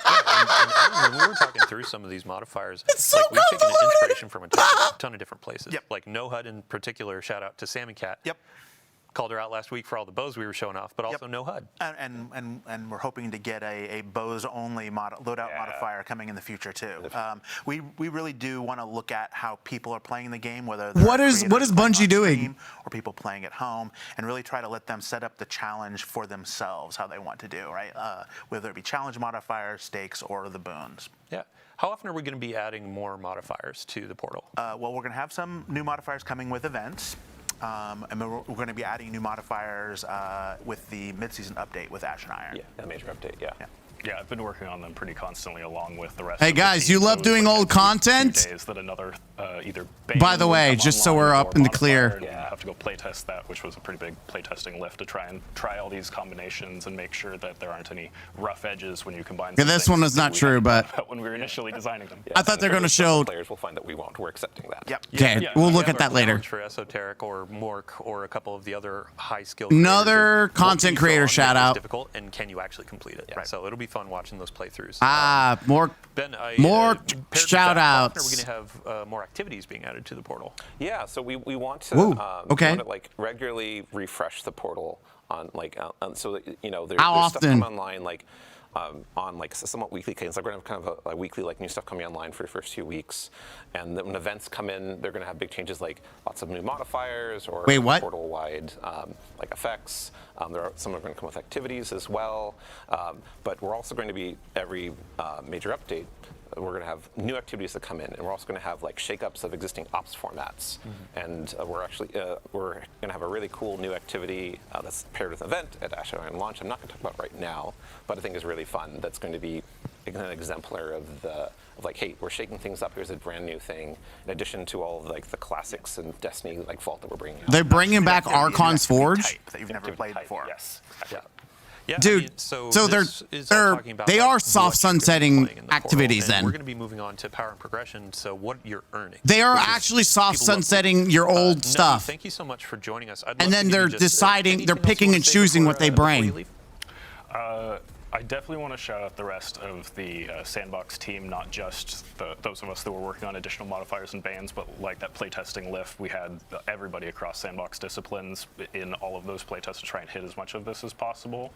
and when we were talking through some of these modifiers, so we've taken inspiration from a ton of different places. Yep. Like No HUD in particular, shout out to Sammy Cat. Yep. Called her out last week for all the bows we were showing off, but also No HUD. And we're hoping to get a bows only loadout modifier coming in the future too. We really do want to look at how people are playing the game, whether what is Bungie doing, or people playing at home, and really try to let them set up the challenge for themselves, how they want to do, right? Whether it be challenge modifiers, stakes, or the boons. Yeah. How often are we going to be adding more modifiers to the portal? Well, we're going to have some new modifiers coming with events. And we're going to be adding new modifiers with the mid-season update with Ash and Iron. Yeah, that major update, yeah. Yeah, I've been working on them pretty constantly along with the rest Hey of the guys, team. you love doing old content? Days that another either By the way, just so we're up in the clear. Yeah, I have to go playtest that, which was a pretty big playtesting lift to try all these combinations and make sure that there aren't any rough edges when you combine. Yeah, this one is not true, but when we were initially designing them. Yeah, I thought they're going to show. Players will find that we won't. We're accepting that. Yep. Okay, Yeah, we'll yeah, look at that later. For Esoteric or Mork or a couple of the other high skill. Another content creator shout out. Difficult, and can you actually complete it? Right. So it'll be fun watching those playthroughs. More Ben, more paired with shout that, how outs. often are we going to have more activities being added to the portal? Yeah, so we want to, Ooh, okay. we want to regularly refresh the portal on so that, there's How stuff often? coming online on somewhat weekly cadence. We're going to have kind of a weekly new stuff coming online for the first few weeks, and then when events come in, they're going to have big changes lots of new modifiers or what? portal-wide effects. Some are going to come with activities as well, but we're also going to be every major update. We're going to have new activities that come in, and we're also going to have shakeups of existing ops formats. And we're going to have a really cool new activity that's paired with an event at Ash and Iron launch. I'm not going to talk about right now, but I think is really fun. That's going to be an exemplar of hey, we're shaking things up. Here's a brand new thing. In addition to all of the classics and Destiny Vault that we're bringing out. They're bringing back Archon's Forge. Type that you've never played before. Yes. Yeah. Yeah, Dude, I mean, so they are soft sunsetting activities then. We're going to be moving on to power and progression, so what you're earning. They are actually soft sunsetting your old stuff. Thank you so much for joining us. And then they're deciding, they're picking and choosing what they bring. I definitely want to shout out the rest of the Sandbox team, not just those of us that were working on additional modifiers and bans, but that playtesting lift. We had everybody across Sandbox disciplines in all of those playtests to try and hit as much of this as possible.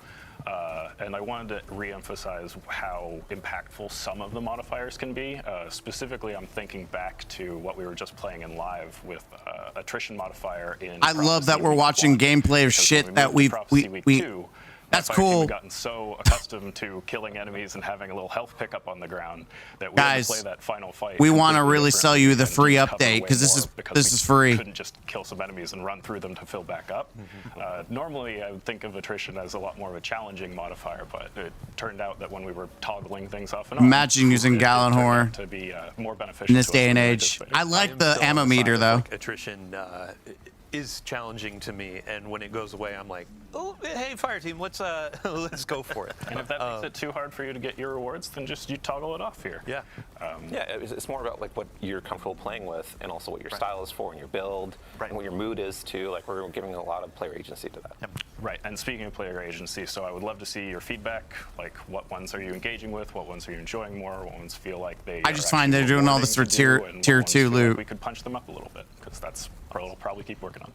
And I wanted to re-emphasize how impactful some of the modifiers can be. Specifically, I'm thinking back to what we were just playing in live with attrition modifier in I love that we're watching gameplay of shit that we That's My fire team cool. had gotten so accustomed to killing enemies and having a little health pickup on the ground that we Guys, had to play that final fight. we wanna completely really sell you the differently free and cover update, way 'cause this more is- because this we is free. Couldn't just kill some enemies and run through them to fill back up. Normally, I would think of attrition as a lot more of a challenging modifier, but it turned out that when we were toggling things off and on, Imagine using it turned Gallon-Whore out to be more beneficial in this to us day than and we age. anticipated. I I like am the still on ammo side meter of, though. like, attrition is challenging to me, and when it goes away, I'm like, oh, hey, Fireteam, let's let's go for it. And if that makes it too hard for you to get your rewards, then just you toggle it off here. Yeah. Yeah, it's more about like what you're comfortable playing with, and also what your style is for, and your build, and what your mood is too. Like we're giving a lot of player agency to that. Right, and speaking of player agency, so I would love to see your feedback, like what ones are you engaging with, what ones are you enjoying more, what ones feel like they I are just find actually they're doing all rewarding this for to do, tier- and what tier ones 2 feel like loot. we could punch them up a little bit, because that's what we'll probably keep working on.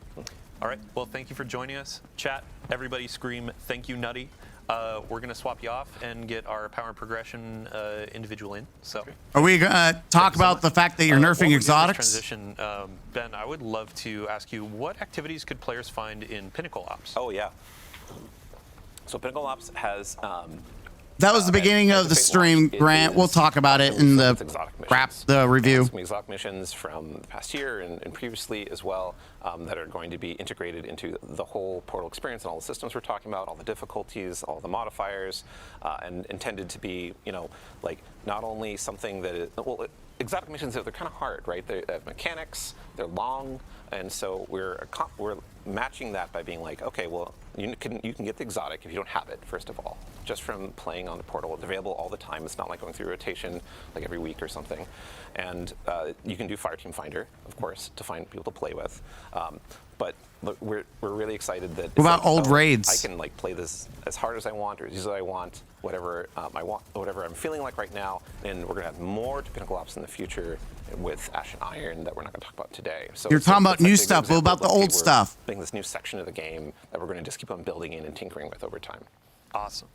All right. Well, thank you for joining us. Chat, everybody scream, thank you, Nutty. We're going to swap you off and get our power and progression individual in. So, Are we gonna talk about the fact that you're while we're nerfing doing this exotics? Transition, Ben, I would love to ask you, what activities could players find in Pinnacle Ops? Oh yeah. So Pinnacle Ops has That was the beginning of the stream, Grant. We'll talk about it in the wrap the review. Some exotic missions from the past year and previously as well that are going to be integrated into the whole Portal experience and all the systems we're talking about, all the difficulties, all the modifiers, and intended to be, like not only something that is, well, exotic missions, they're kind of hard, right? They have mechanics, they're long, and so we're matching that by being like, okay, well, you can get the exotic if you don't have it, first of all, just from playing on the Portal. It's available all the time. It's not like going through rotation like every week or something. And you can do Fireteam Finder, of course, to find people to play with. But look, we're really excited that. What about old raids? I can like play this as hard as I want or as easy as I want, whatever I want, whatever I'm feeling like right now. And we're gonna have more to Pinnacle Ops in the future with Ash and Iron that we're not gonna talk about today. So You're it's talking about it's like new an stuff. What example about of, the okay, old we're stuff? Being this new section of the game that we're gonna just keep on building in and tinkering with over time. Awesome.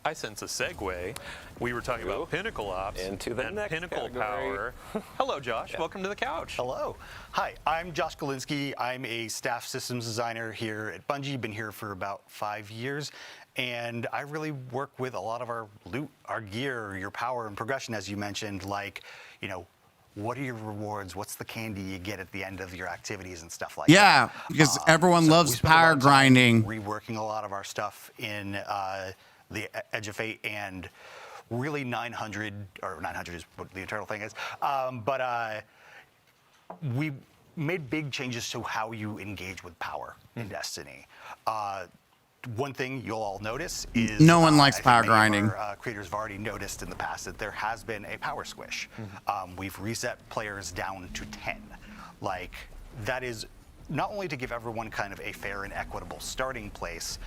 I sense a segue. We were talking about Pinnacle Ops into the and next Pinnacle category. Power. Hello, Josh. Welcome to the couch. Hello. Hi, I'm Josh Galinsky. I'm a staff systems designer here at Bungie. Been here for about 5 years. And I really work with a lot of our loot, our gear, your power and progression, as you mentioned, like, what are your rewards? What's the candy you get at the end of your activities and stuff like that? Yeah, because everyone So loves we spent a lot power of time grinding. reworking a lot of our stuff in the Edge of Fate, and really 900, or 900 is what the internal thing is, but we made big changes to how you engage with power in Destiny. One thing you'll all notice is No one likes I think power many of grinding. our creators have already noticed in the past that there has been a power squish. We've reset players down to 10. Like, that is not only to give everyone kind of a fair and equitable starting place,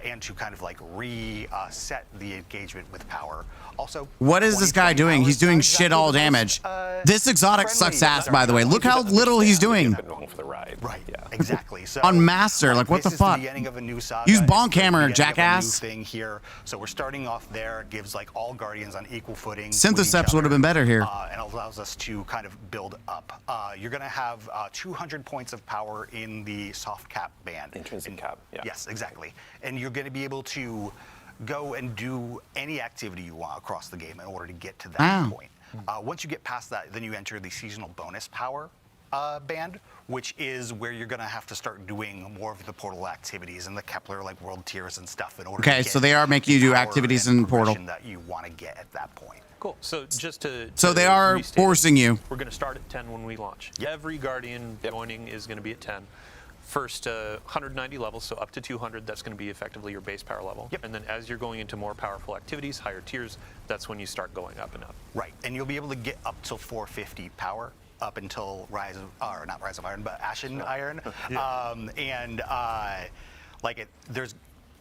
and to kind of like reset the engagement with power. Also, What is this guy 20 doing? power He's is doing not shit exactly all the most, damage. This exotic friendly sucks ass, by the way. Look how little he's doing. Been along for the ride. Right. Yeah. Exactly. So On Master, like, what this the is fuck? The beginning of a new saga. Use It's bonk the hammer, beginning of a jackass. new thing here. So we're starting off there. It gives like all Guardians on equal footing. Syntheseps with each would have been better here. and allows us to kind of build up. You're going to have 200 points of power in the soft cap band. Intrinsic cap, yeah. Yes, exactly. And you're going to be able to go and do any activity you want across the game in order to get to that Wow. point. Once you get past that, then you enter the seasonal bonus power band, which is where you're going to have to start doing more of the Portal activities and the Kepler, like world tiers and stuff, in order to Okay, get so they are making you the do power activities and in Portal. progression that you want to get at that point. Cool. So just to So they are restate it, forcing you. We're going to start at 10 when we launch. Every Guardian joining is going to be at 10. First 190 levels, so up to 200, that's going to be effectively your base power level. Yep. And then as you're going into more powerful activities, higher tiers, that's when you start going up and up. Right, and you'll be able to get up till 450 power up until not Rise of Iron, but Ashen Iron. There's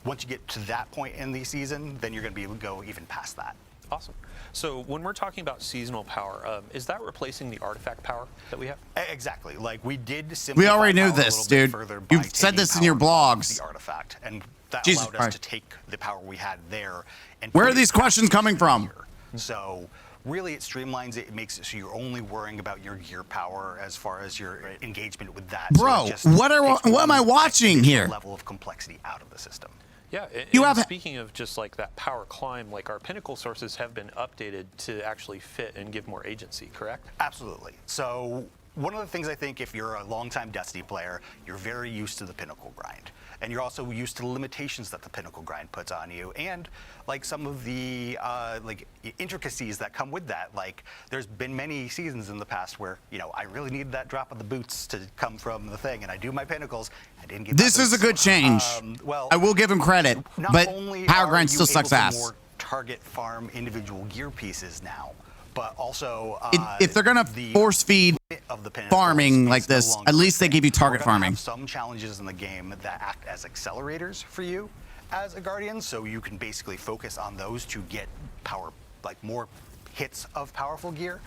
once you get to that point in the season, then you're going to be able to go even past that. Awesome. So when we're talking about seasonal power, is that replacing the artifact power that we have? Exactly. Like we did. We already knew simplify power a this, little bit dude. further by You've said taking this in your power off blogs. The artifact, and that Jesus allowed us Christ. to take the power we had there. And Where put are it these back questions coming here. from? So really, it streamlines it. It makes it so you're only worrying about your gear power as far as your engagement with that. So Bro, it just what takes am I one watching additional here? Level of complexity out of the system. Yeah, You and have- speaking of just like that power climb, like our Pinnacle sources have been updated to actually fit and give more agency, correct? Absolutely. So one of the things I think, if you're a longtime Destiny player, you're very used to the Pinnacle grind. And you're also used to the limitations that the Pinnacle grind puts on you, and like some of the like intricacies that come with that. Like there's been many seasons in the past where I really needed that drop of the boots to come from the thing, and I do my Pinnacles. I didn't get. This is a good change. Well, I will give him credit, not but only power are grind you still sucks able to ass. more target farm individual gear pieces now, but also If they're gonna the force feed of the Pinnacles farming is like no this, longer at least they a give you thing. target We're gonna farming. have some challenges in the game that act as accelerators for you as a Guardian, so you can basically focus on those to get power, like more hits of powerful gear.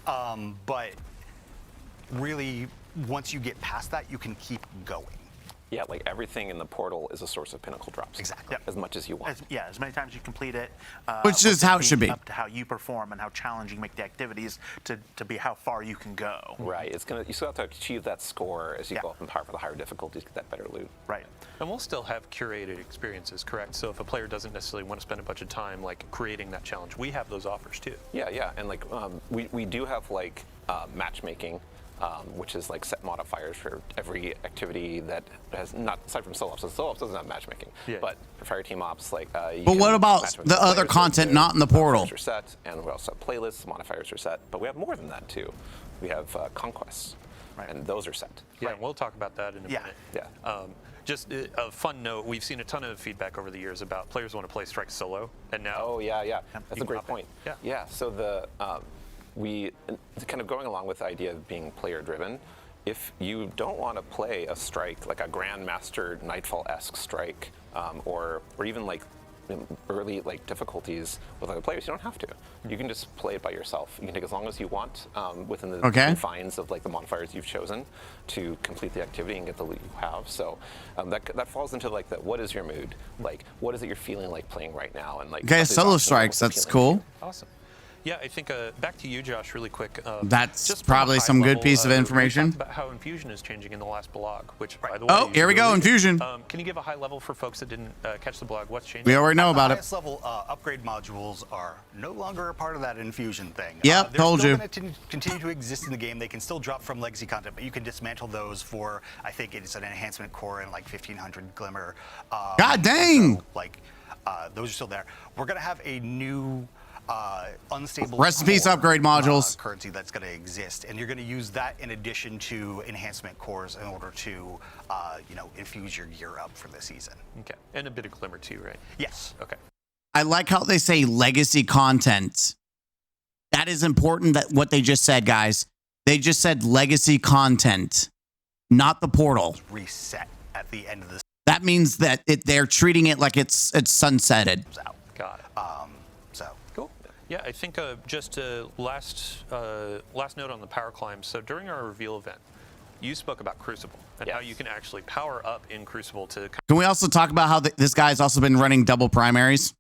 But really, once you get past that, you can keep going. Yeah, like everything in the portal is a source of Pinnacle drops. Exactly. As much as you want. As many times you complete it. Which is with how it being should be. Up to how you perform and how challenging you make the activities to be how far you can go. Right. You still have to achieve that score as you Yeah. go up in power for the higher difficulties, get that better loot. Right. And we'll still have curated experiences, correct? So if a player doesn't necessarily want to spend a bunch of time like creating that challenge, we have those offers too. Yeah, and like we do have like matchmaking, which is like set modifiers for every activity that has not, aside from solo ops. So solo ops doesn't have matchmaking, Yeah. but for Fireteam ops, like. But what about the other content not in the portal? Modifiers are set, and we also have playlists. Modifiers are set, but we have more than that too. We have conquests, Right. and those are set. Yeah, and we'll talk about that in a Yeah. minute. Yeah. Just a fun note, we've seen a ton of feedback over the years about players want to play Strike solo, and now Oh yeah. you That's a can great hop in. point. Yeah. So the we kind of going along with the idea of being player driven. If you don't want to play a strike like a Grandmaster Nightfall-esque strike, or even like early like difficulties with other players, you don't have to. You can just play it by yourself. You can take as long as you want within the Okay. confines of like the modifiers you've chosen to complete the activity and get the loot you have. So that falls into like the what is your mood? Like what is it you're feeling like playing right now? And like Okay, what is solo optimal strikes, that's appealing? cool. Awesome. Yeah, I think back to you, Josh, really quick. That's just from a probably high some good level, piece of we information. talked about how Infusion is changing in the last blog, which by the way. Oh, you here we should go, read. Infusion. Can you give a high level for folks that didn't catch the blog? What's changing? We already know about The it. highest level upgrade modules are no longer a part of that Infusion thing. Yep, they're told still you. going to continue to exist in the game. They can still drop from legacy content, but you can dismantle those for, I think it's an enhancement core and like 1500 Glimmer. God dang! So, like, those are still there. We're going to have a new unstable Rest in peace, core, upgrade modules. currency that's going to exist, and you're going to use that in addition to enhancement cores in order to, infuse your gear up for the season. Okay, and a bit of Glimmer too, right? Yes. Okay. I like how they say legacy content. That is important, that what they just said, guys. They just said legacy content, not the portal. Reset at the end of the That means that they're treating it like it's sunsetted. out. Got it. So Cool. Yeah, I think just last note on the power climb. So during our reveal event, you spoke about Crucible and how Yes. you can actually power up in Crucible to. Can we also talk about how this guy's also been running double primaries?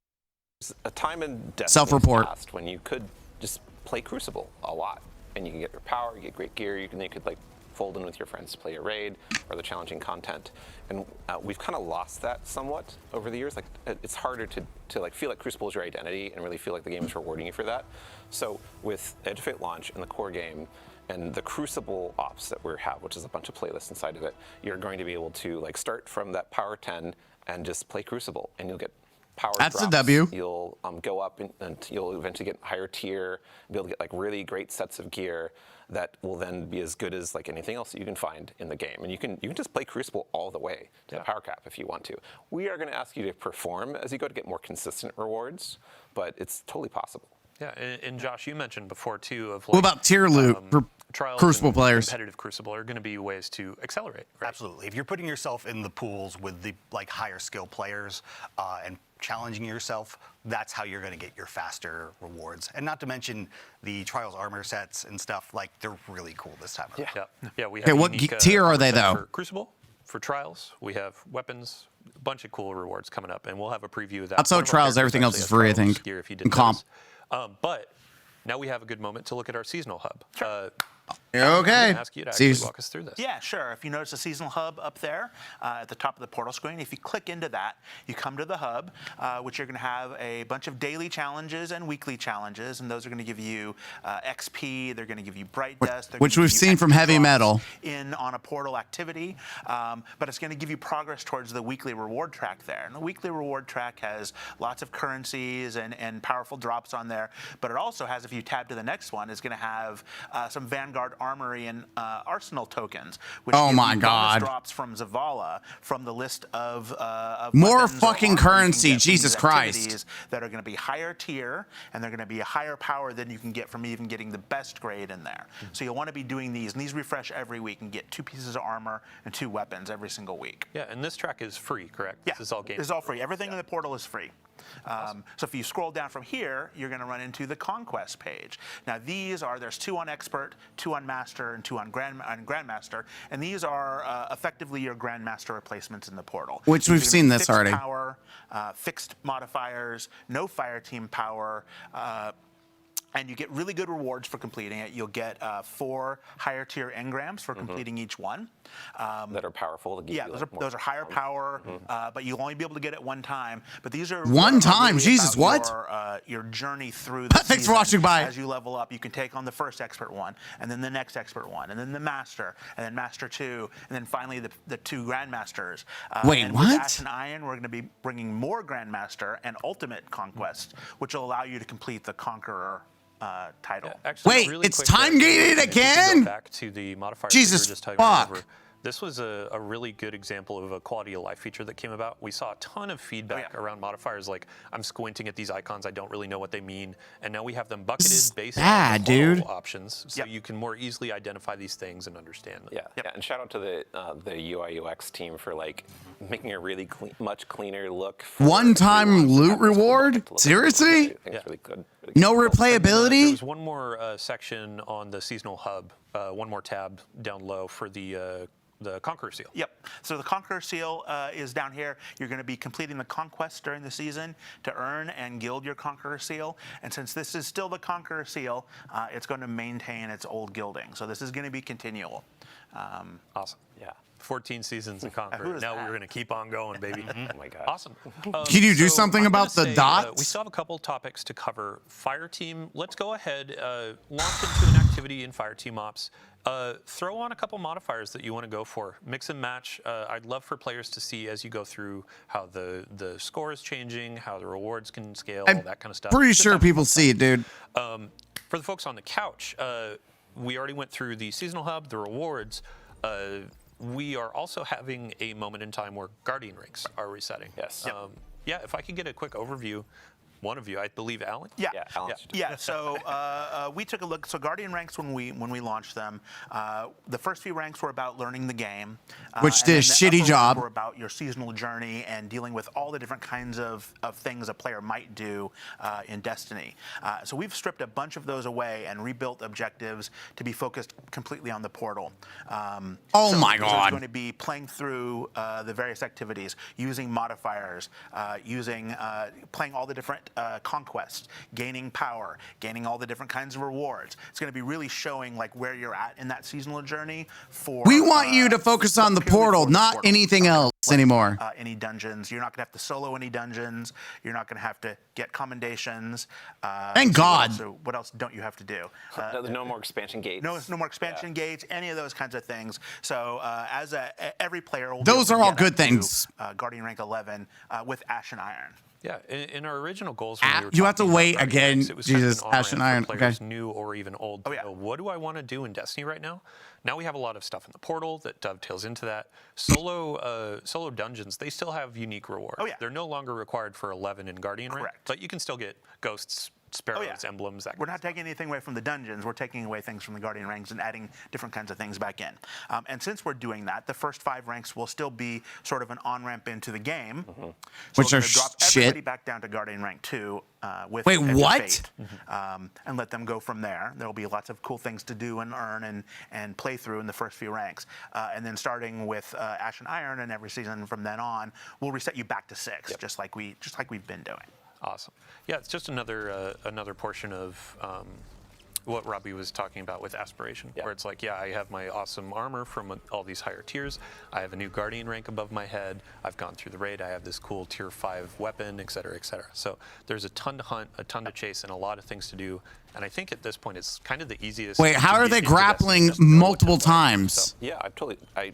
A time in Destiny's Self-report. past when you could just play Crucible a lot, and you can get your power, you get great gear, you could like fold in with your friends to play a raid or the challenging content, and we've kind of lost that somewhat over the years. Like it's harder to like feel like Crucible is your identity and really feel like the game is rewarding you for that. So with Edge of Fate launch and the core game and the Crucible ops that we have, which is a bunch of playlists inside of it, you're going to be able to like start from that power 10 and just play Crucible, and you'll get power That's a drops. W. You'll go up and you'll eventually get higher tier, be able to get like really great sets of gear that will then be as good as like anything else that you can find in the game. And you can just play Crucible all the way to the power cap if you want to. We are going to ask you to perform as you go to get more consistent rewards, but it's totally possible. Yeah, and Josh, you mentioned before too of like, What about tier loot for trials Crucible and players? Competitive Crucible are going to be ways to accelerate. Right? absolutely, if you're putting yourself in the pools with the like higher skill players and challenging yourself, that's how you're going to get your faster rewards. And not to mention the trials armor sets and stuff, like they're really cool this time around. Yeah. We have Okay, what unique, tier are armor they, set though? For Crucible, for trials, we have weapons, a bunch of cool rewards coming up, and we'll have a preview of that. Outside One of of our trials, characters everything else actually is has free, I trials think, gear if you in didn't comp. notice. But now we have a good moment to look at our seasonal hub. Okay. I'm gonna ask you to See, actually walk us through this. Yeah, sure. If you notice the seasonal hub up there at the top of the portal screen, if you click into that, you come to the hub, which you're going to have a bunch of daily challenges and weekly challenges, and those are going to give you XP. They're going to give you bright dust. they're which gonna we've give you seen from extra Heavy drops Metal. in on a portal activity, but it's going to give you progress towards the weekly reward track there. And the weekly reward track has lots of currencies and powerful drops on there, but it also has, if you tab to the next one, is going to have some Vanguard Armory and Arsenal tokens, which Oh give my you bonus God. drops from Zavala from the list of More weapons or fucking armor you can currency, get from Jesus these Christ. activities that are going to be higher tier, and they're going to be a higher power than you can get from even getting the best grade in there. So you'll want to be doing these, and these refresh every week and get 2 pieces of armor and 2 weapons every single week. Yeah, and this track is free, correct? Yeah, This is all game. It's all free. Everything in the portal is free. So if you scroll down from here, you're going to run into the conquest page. Now there's 2 on expert, 2 on master, and 2 on grandmaster, and these are effectively your grandmaster replacements in the portal. Which These we've are gonna seen be this fixed already. Power, fixed modifiers, no Fireteam power. And you get really good rewards for completing it. You'll get 4 higher tier engrams for completing each one. That are powerful. To give Yeah, you, those like, more are higher power, but you'll only be able to get it one time. But these are One are time? really Jesus, about what? Your journey through the Thanks for season. watching, bye. As you level up, you can take on the first expert one, and then the next expert one, and then the master, and then master 2, and then finally the 2 grandmasters. Wait, and what? With Ash and Iron, we're going to be bringing more grandmaster and ultimate conquest, which will allow you to complete the conqueror title. Actually, Wait, really it's quick, time-gated if you can again? Go back to the modifiers Jesus that we were just talking fuck. over. This was a really good example of a quality of life feature that came about. We saw a ton of feedback around modifiers, like I'm squinting at these icons, I don't really know what they mean, and now we have them bucketed is based bad, on the dude. portal options, so you can more easily identify these things and understand them. Yeah, and shout out to the UI UX team for like making a really much cleaner look. for One-time everyone. loot Have this cool reward? look to it. Seriously? I think it's really good. Really No cool. There replayability? was one more section on the seasonal hub, one more tab down low for the Conqueror Seal. Yep. So the Conqueror Seal is down here. You're going to be completing the conquest during the season to earn and gild your Conqueror Seal. And since this is still the Conqueror Seal, it's going to maintain its old gilding. So this is going to be continual. Awesome. Yeah. 14 seasons of who Conqueror. does Now that? we're going to keep on going, baby. Oh my God. Awesome. Can you do something I'm about gonna the say, dots? we still have a couple topics to cover. Fireteam, let's go ahead, launch into an activity in Fireteam Ops. Throw on a couple modifiers that you want to go for. Mix and match. I'd love for players to see as you go through how the score is changing, how the rewards can scale, all that kind of stuff. Pretty Just sure have people fun see it, dude. for the folks on the couch, we already went through the seasonal hub, the rewards. We are also having a moment in time where Guardian ranks are resetting. Yes. Yeah, if I could get a quick overview, one of you, I believe Alan. Yeah. Yeah, Alan should do Yeah. So we took a look. So Guardian ranks, when we launched them, the first few ranks were about learning the game, Which and did a then the shitty upper ranks job. Were about your seasonal journey and dealing with all the different kinds of things a player might do in Destiny. So we've stripped a bunch of those away and rebuilt objectives to be focused completely on the portal. Oh So my there's God. going to be playing through the various activities, using modifiers, playing all the different conquests, gaining power, gaining all the different kinds of rewards. It's going to be really showing like where you're at in that seasonal journey. We want you to focus on the purely portal, for the not portal. anything else anymore. Any dungeons. You're not going to have to solo any dungeons. You're not going to have to get commendations. Thank God. So what else don't you have to do? No more expansion gates. No more expansion gates, any of those kinds of things. So every player will be Those able are to all get good up to, things. Guardian rank 11 with Ash and Iron. Yeah, in our original goals, when we were You have to talking about wait Guardian again, ranks, it was kind of Jesus, an Ash and on-ramp Iron, for players okay. new or even old. Oh, yeah. To know, what do I want to do in Destiny right now? Now we have a lot of stuff in the portal that dovetails into that. Solo dungeons, they still have unique rewards. Oh, yeah. They're no longer required for 11 in Guardian rank, Correct. but you can still get ghosts, sparrows, emblems, that We're kind of not taking anything away from the dungeons. We're taking away things from the Guardian ranks and adding different kinds of things back in. And since we're doing that, the first 5 ranks will still be sort of an on-ramp into the game. So Which we're are gonna drop shit. everybody back down to Guardian rank 2 with Wait, Edge of what? Fate, and let them go from there. There will be lots of cool things to do and earn and play through in the first few ranks. And then starting with Ash and Iron and every season from then on, we'll reset you back to 6, just like we've been doing. Awesome. Yeah, it's just another portion of what Robbie was talking about with aspiration, where it's like, yeah, I have my awesome armor from all these higher tiers. I have a new guardian rank above my head. I've gone through the raid. I have this cool tier 5 weapon, et cetera, et cetera. So there's a ton to hunt, a ton to chase, and a lot of things to do. And I think at this point, it's kind of the easiest. Wait, how to are get they into Destiny, grappling just know what to multiple play. times? So, Yeah, I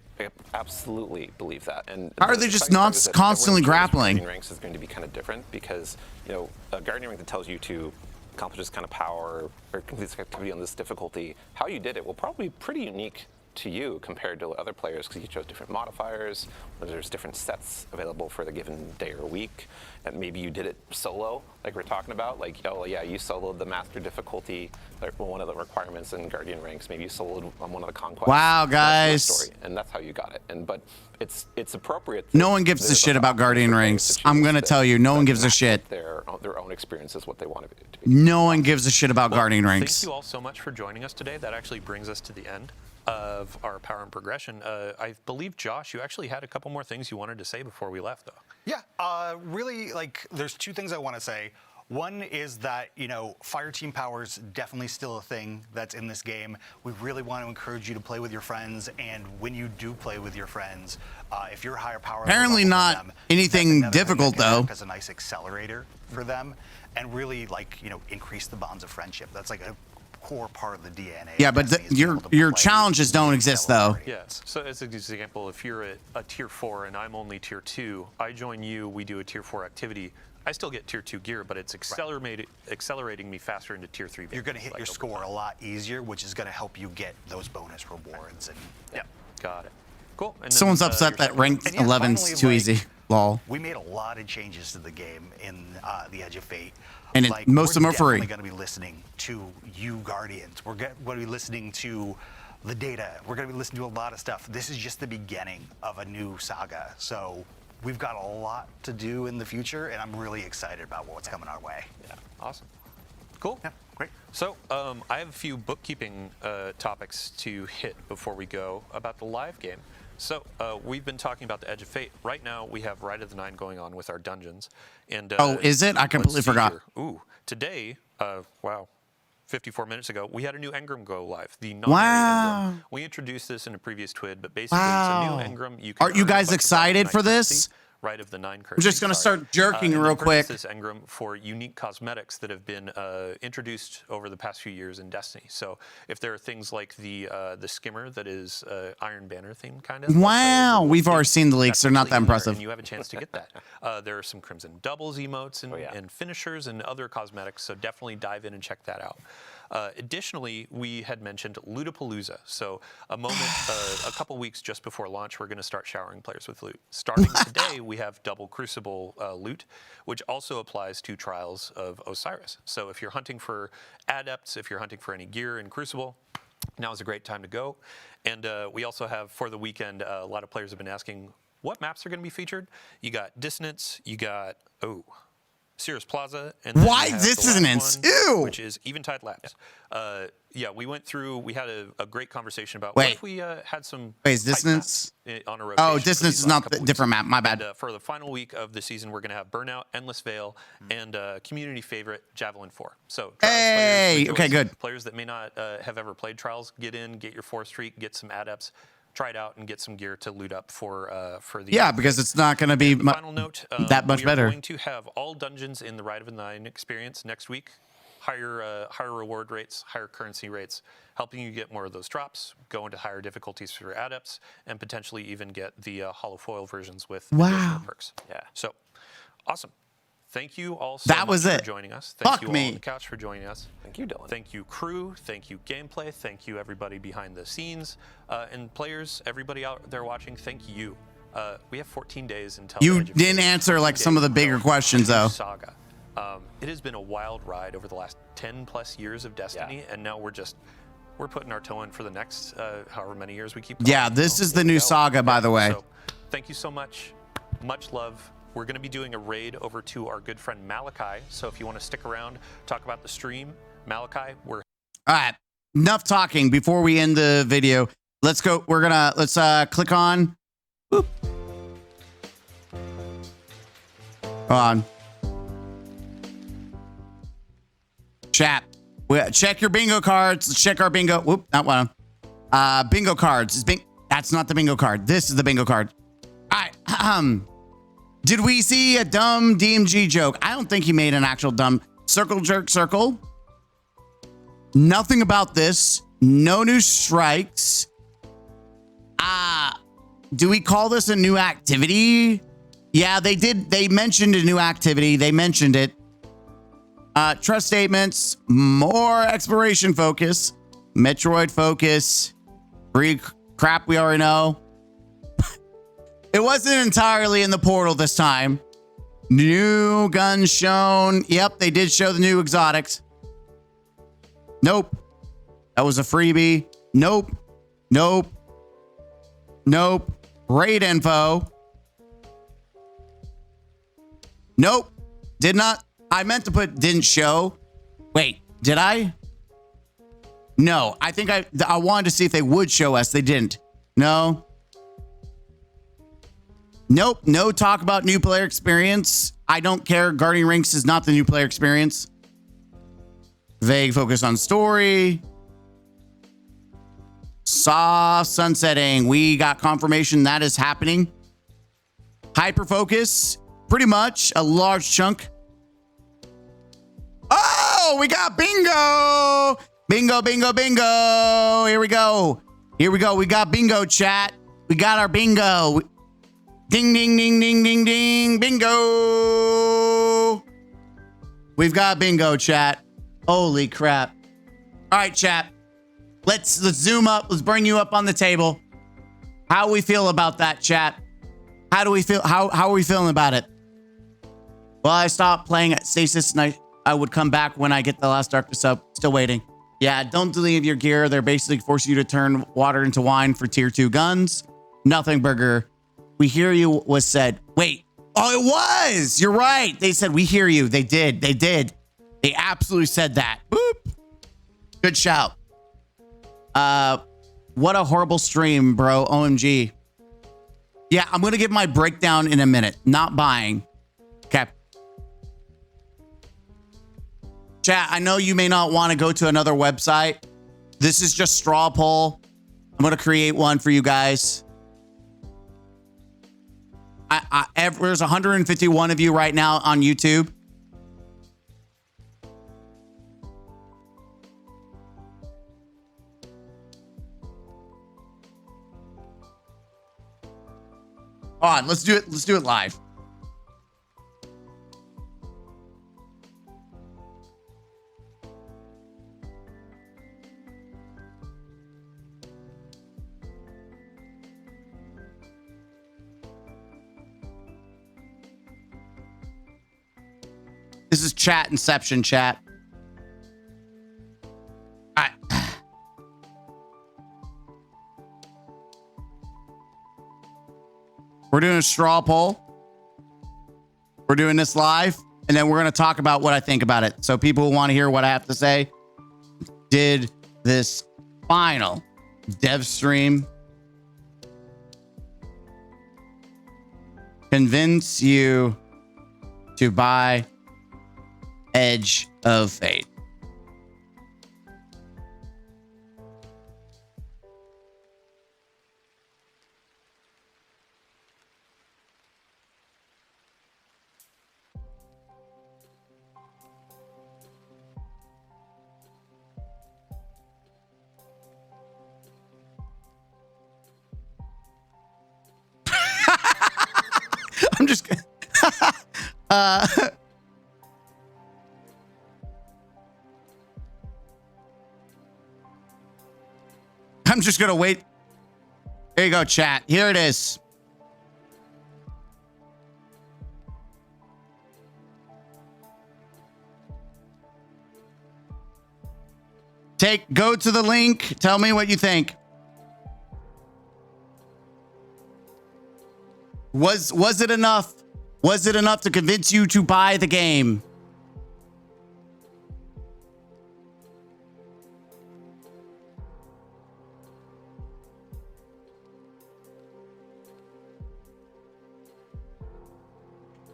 absolutely believe that. And How are the they just exciting part not is that constantly everyone knows grappling? Guardian ranks is going to be kind of different because, you know, a guardian rank that tells you to accomplish this kind of power or complete this activity on this difficulty, how you did it will probably be pretty unique to you compared to other players because you chose different modifiers, or there's different sets available for the given day or week, and maybe you did it solo, like we're talking about, like, oh yeah, you soloed the master difficulty, like one of the requirements in guardian ranks, maybe you soloed on one of the conquests. Wow, That's your guys. story, and that's how you got it. But it's appropriate. No one gives a shit about guardian ranks. I'm gonna tell you, no one gives a shit. Their own experience is what they want it to be. No one gives a shit about guardian ranks. Thank you all so much for joining us today. That actually brings us to the end of our power and progression. I believe, Josh, you actually had a couple more things you wanted to say before we left, though. Yeah, really, like, there's two things I want to say. One is that, you know, Fireteam power's definitely still a thing that's in this game. We really want to encourage you to play with your friends, and when you do play with your friends, if you're higher power, Apparently level not than them, anything that's another thing difficult, that can though. act as a nice accelerator for them, and really, like, you know, increase the bonds of friendship. That's like a core part of the DNA. Yeah, of but Destiny, is being able to your play challenges don't and exist, though. accelerate. Yes. So as an example, if you're at a tier 4 and I'm only tier 2, I join you, we do a tier 4 activity. I still get tier 2 gear, but it's accelerating me faster into tier 3. You're going to hit like, your over score time. a lot easier, which is going to help you get those bonus rewards. And Yeah, got it. Cool. And then, Someone's upset your that second- ranked And yeah, 11's finally, too like, easy. Lol. we made a lot of changes to the game in the Edge of Fate. And most of them are free. We're definitely going to be listening to you, Guardians. We're going to be listening to the data. We're going to be listening to a lot of stuff. This is just the beginning of a new saga. So we've got a lot to do in the future, and I'm really excited about what's coming our way. Yeah, awesome. Cool. Yeah, great. So I have a few bookkeeping topics to hit before we go about the live game. So we've been talking about the Edge of Fate. Right now, we have Rite of the Nine going on with our dungeons. And Oh, is it? I completely let's see forgot. here. Ooh, today, wow, 54 minutes ago, we had a new engram go live. The non Wow. engram. We introduced this in a previous TWID, but basically Wow. it's a new engram. You can Aren't you earn a guys bunch of excited Rite of for the Nine this? currency, Rite of the Nine currency. I'm just gonna sorry. start jerking And real then purchase quick. this engram for unique cosmetics that have been introduced over the past few years in Destiny. So if there are things like the skimmer that is Iron Banner themed, kind of. Wow, we've already seen the leaks. That's They're not that actually in there, impressive. And you have a chance to get that. There are some Crimson Doubles emotes and finishers and other cosmetics, so definitely dive in and check that out. Additionally, we had mentioned Lootapalooza. So a couple weeks just before launch, we're going to start showering players with loot. Starting today, we have double Crucible loot, which also applies to Trials of Osiris. So if you're hunting for adepts, if you're hunting for any gear in Crucible, now is a great time to go. And we also have, for the weekend, a lot of players have been asking what maps are going to be featured. You got Dissonance, you got, Cirrus Plaza, and then Why you have the last Dissonance? one, Ew. which is Eventide Labs. Yeah, we went through. We had a great conversation about Wait. what if we had some. Wait, is hype Dissonance? maps on a Oh, rotation for Dissonance these is last not couple the weeks. different map. My bad. And, for the final week of the season, we're going to have Burnout, Endless Veil, and community favorite Javelin 4. So, Trials Hey, players, okay, good. Players that may not have ever played Trials, get in, get your 4th Streak, get some adepts, try it out, and get some gear to loot up for the. Yeah, because it's not going to be The final note, that much we are better. going to have all dungeons in the Rite of the Nine experience next week. Higher reward rates, higher currency rates, helping you get more of those drops, go into higher difficulties for your adepts, and potentially even get the hollow foil versions with additional perks. Yeah. So, awesome. Thank you all so That much was for it. joining us. Thank Fuck you all me. on the couch for joining us. Thank you, Dylan. Thank you, crew. Thank you, gameplay. Thank you, everybody behind the scenes. And players, everybody out there watching, thank you. We have 14 days until the You Edge of didn't Fate. answer like 14 some of the days bigger until questions, the though. Saga. It has been a wild ride over the last 10 plus years of Destiny, and now we're putting our toe in for the next however many years we keep going. Yeah, this is the new saga, by the way. So thank you so much. Much love. We're going to be doing a raid over to our good friend Malachi. So if you want to stick around, talk about the stream, Malachi, we're All right, enough talking. Before we end the video, let's go. Let's click on. Boop. Hold on. Chat. Check your bingo cards. Let's check our bingo. Whoop, not one. Bingo cards. That's not the bingo card. This is the bingo card. All right. Did we see a dumb DMG joke? I don't think he made an actual dumb circle jerk circle. Nothing about this. No new strikes. Do we call this a new activity? Yeah, they did. They mentioned a new activity. They mentioned it. Trust statements, more exploration focus, Metroid focus, free crap we already know. It wasn't entirely in the portal this time. New guns shown. Yep, they did show the new exotics. Nope. That was a freebie. Nope. Nope. Nope. Raid info. Nope. Did not. I meant to put didn't show. Wait, did I? No, I think I wanted to see if they would show us. They didn't. No. Nope. No talk about new player experience. I don't care. Guardian Ranks is not the new player experience. Vague focus on story. Soft sunsetting. We got confirmation that is happening. Hyper focus. Pretty much a large chunk. Oh, we got bingo. Bingo, bingo, bingo. Here we go. Here we go. We got bingo, chat. We got our bingo. Ding, ding, ding, ding, ding, ding. Bingo. We've got bingo, chat. Holy crap. All right, chat. Let's zoom up. Let's bring you up on the table. How we feel about that, chat? How do we feel? How are we feeling about it? Well, I stopped playing at Stasis and I would come back when I get the last darkness up. Still waiting. Yeah, don't delete your gear. They're basically forcing you to turn water into wine for tier 2 guns. Nothing burger. We hear you was said. Wait. Oh, it was. You're right. They said, we hear you. They did. They did. They absolutely said that. Boop. Good shout. What a horrible stream, bro. OMG. Yeah, I'm going to give my breakdown in a minute. Not buying. Okay. Chat, I know you may not want to go to another website. This is just straw poll. I'm going to create one for you guys. There's 151 of you right now on YouTube. On, let's do it. Let's do it live. This is chat inception, chat. All right. We're doing a straw poll. We're doing this live, and then we're going to talk about what I think about it. So people who want to hear what I have to say, did this final dev stream convince you to buy Edge of Fate? I'm just I'm just gonna wait. There you go, chat. Here it is. Go to the link. Tell me what you think. Was it enough? Was it enough to convince you to buy the game?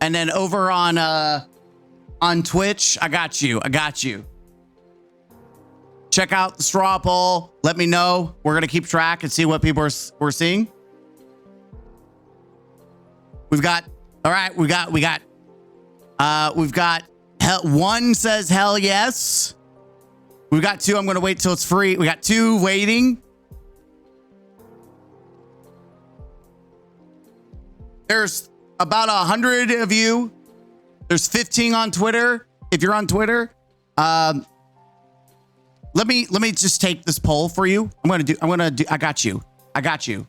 And then over on Twitch, I got you. check out the straw poll. Let me know. We're going to keep track and see what people we're seeing. We've got, all right, we've got one says hell yes. We've got 2. I'm going to wait till it's free. We got 2 waiting. There's about 100 of you. There's 15 on Twitter. If you're on Twitter, let me just take this poll for you. I got you.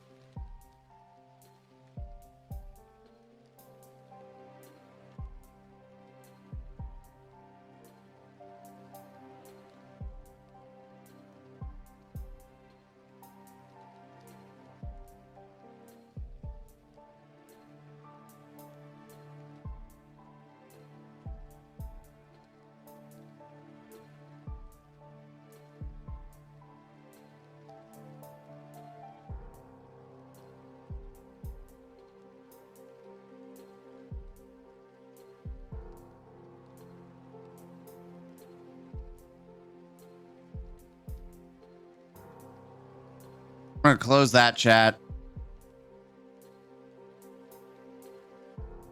I'm going to close that chat.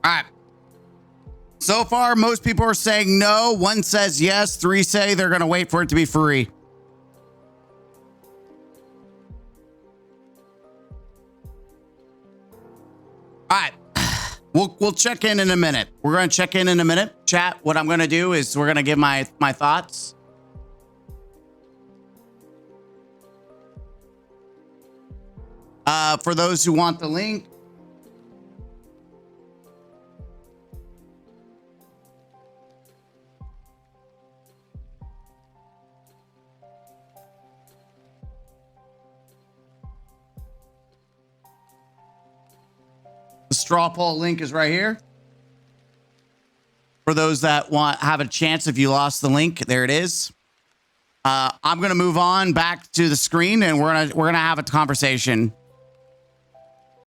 All right. So far, most people are saying no. 1 says yes. 3 say they're going to wait for it to be free. All right. We'll check in a minute. We're going to check in a minute. Chat, what I'm going to do is we're going to give my thoughts. For those who want the link, the straw poll link is right here. For those that have a chance, if you lost the link, there it is. I'm going to move on back to the screen, and we're gonna have a conversation.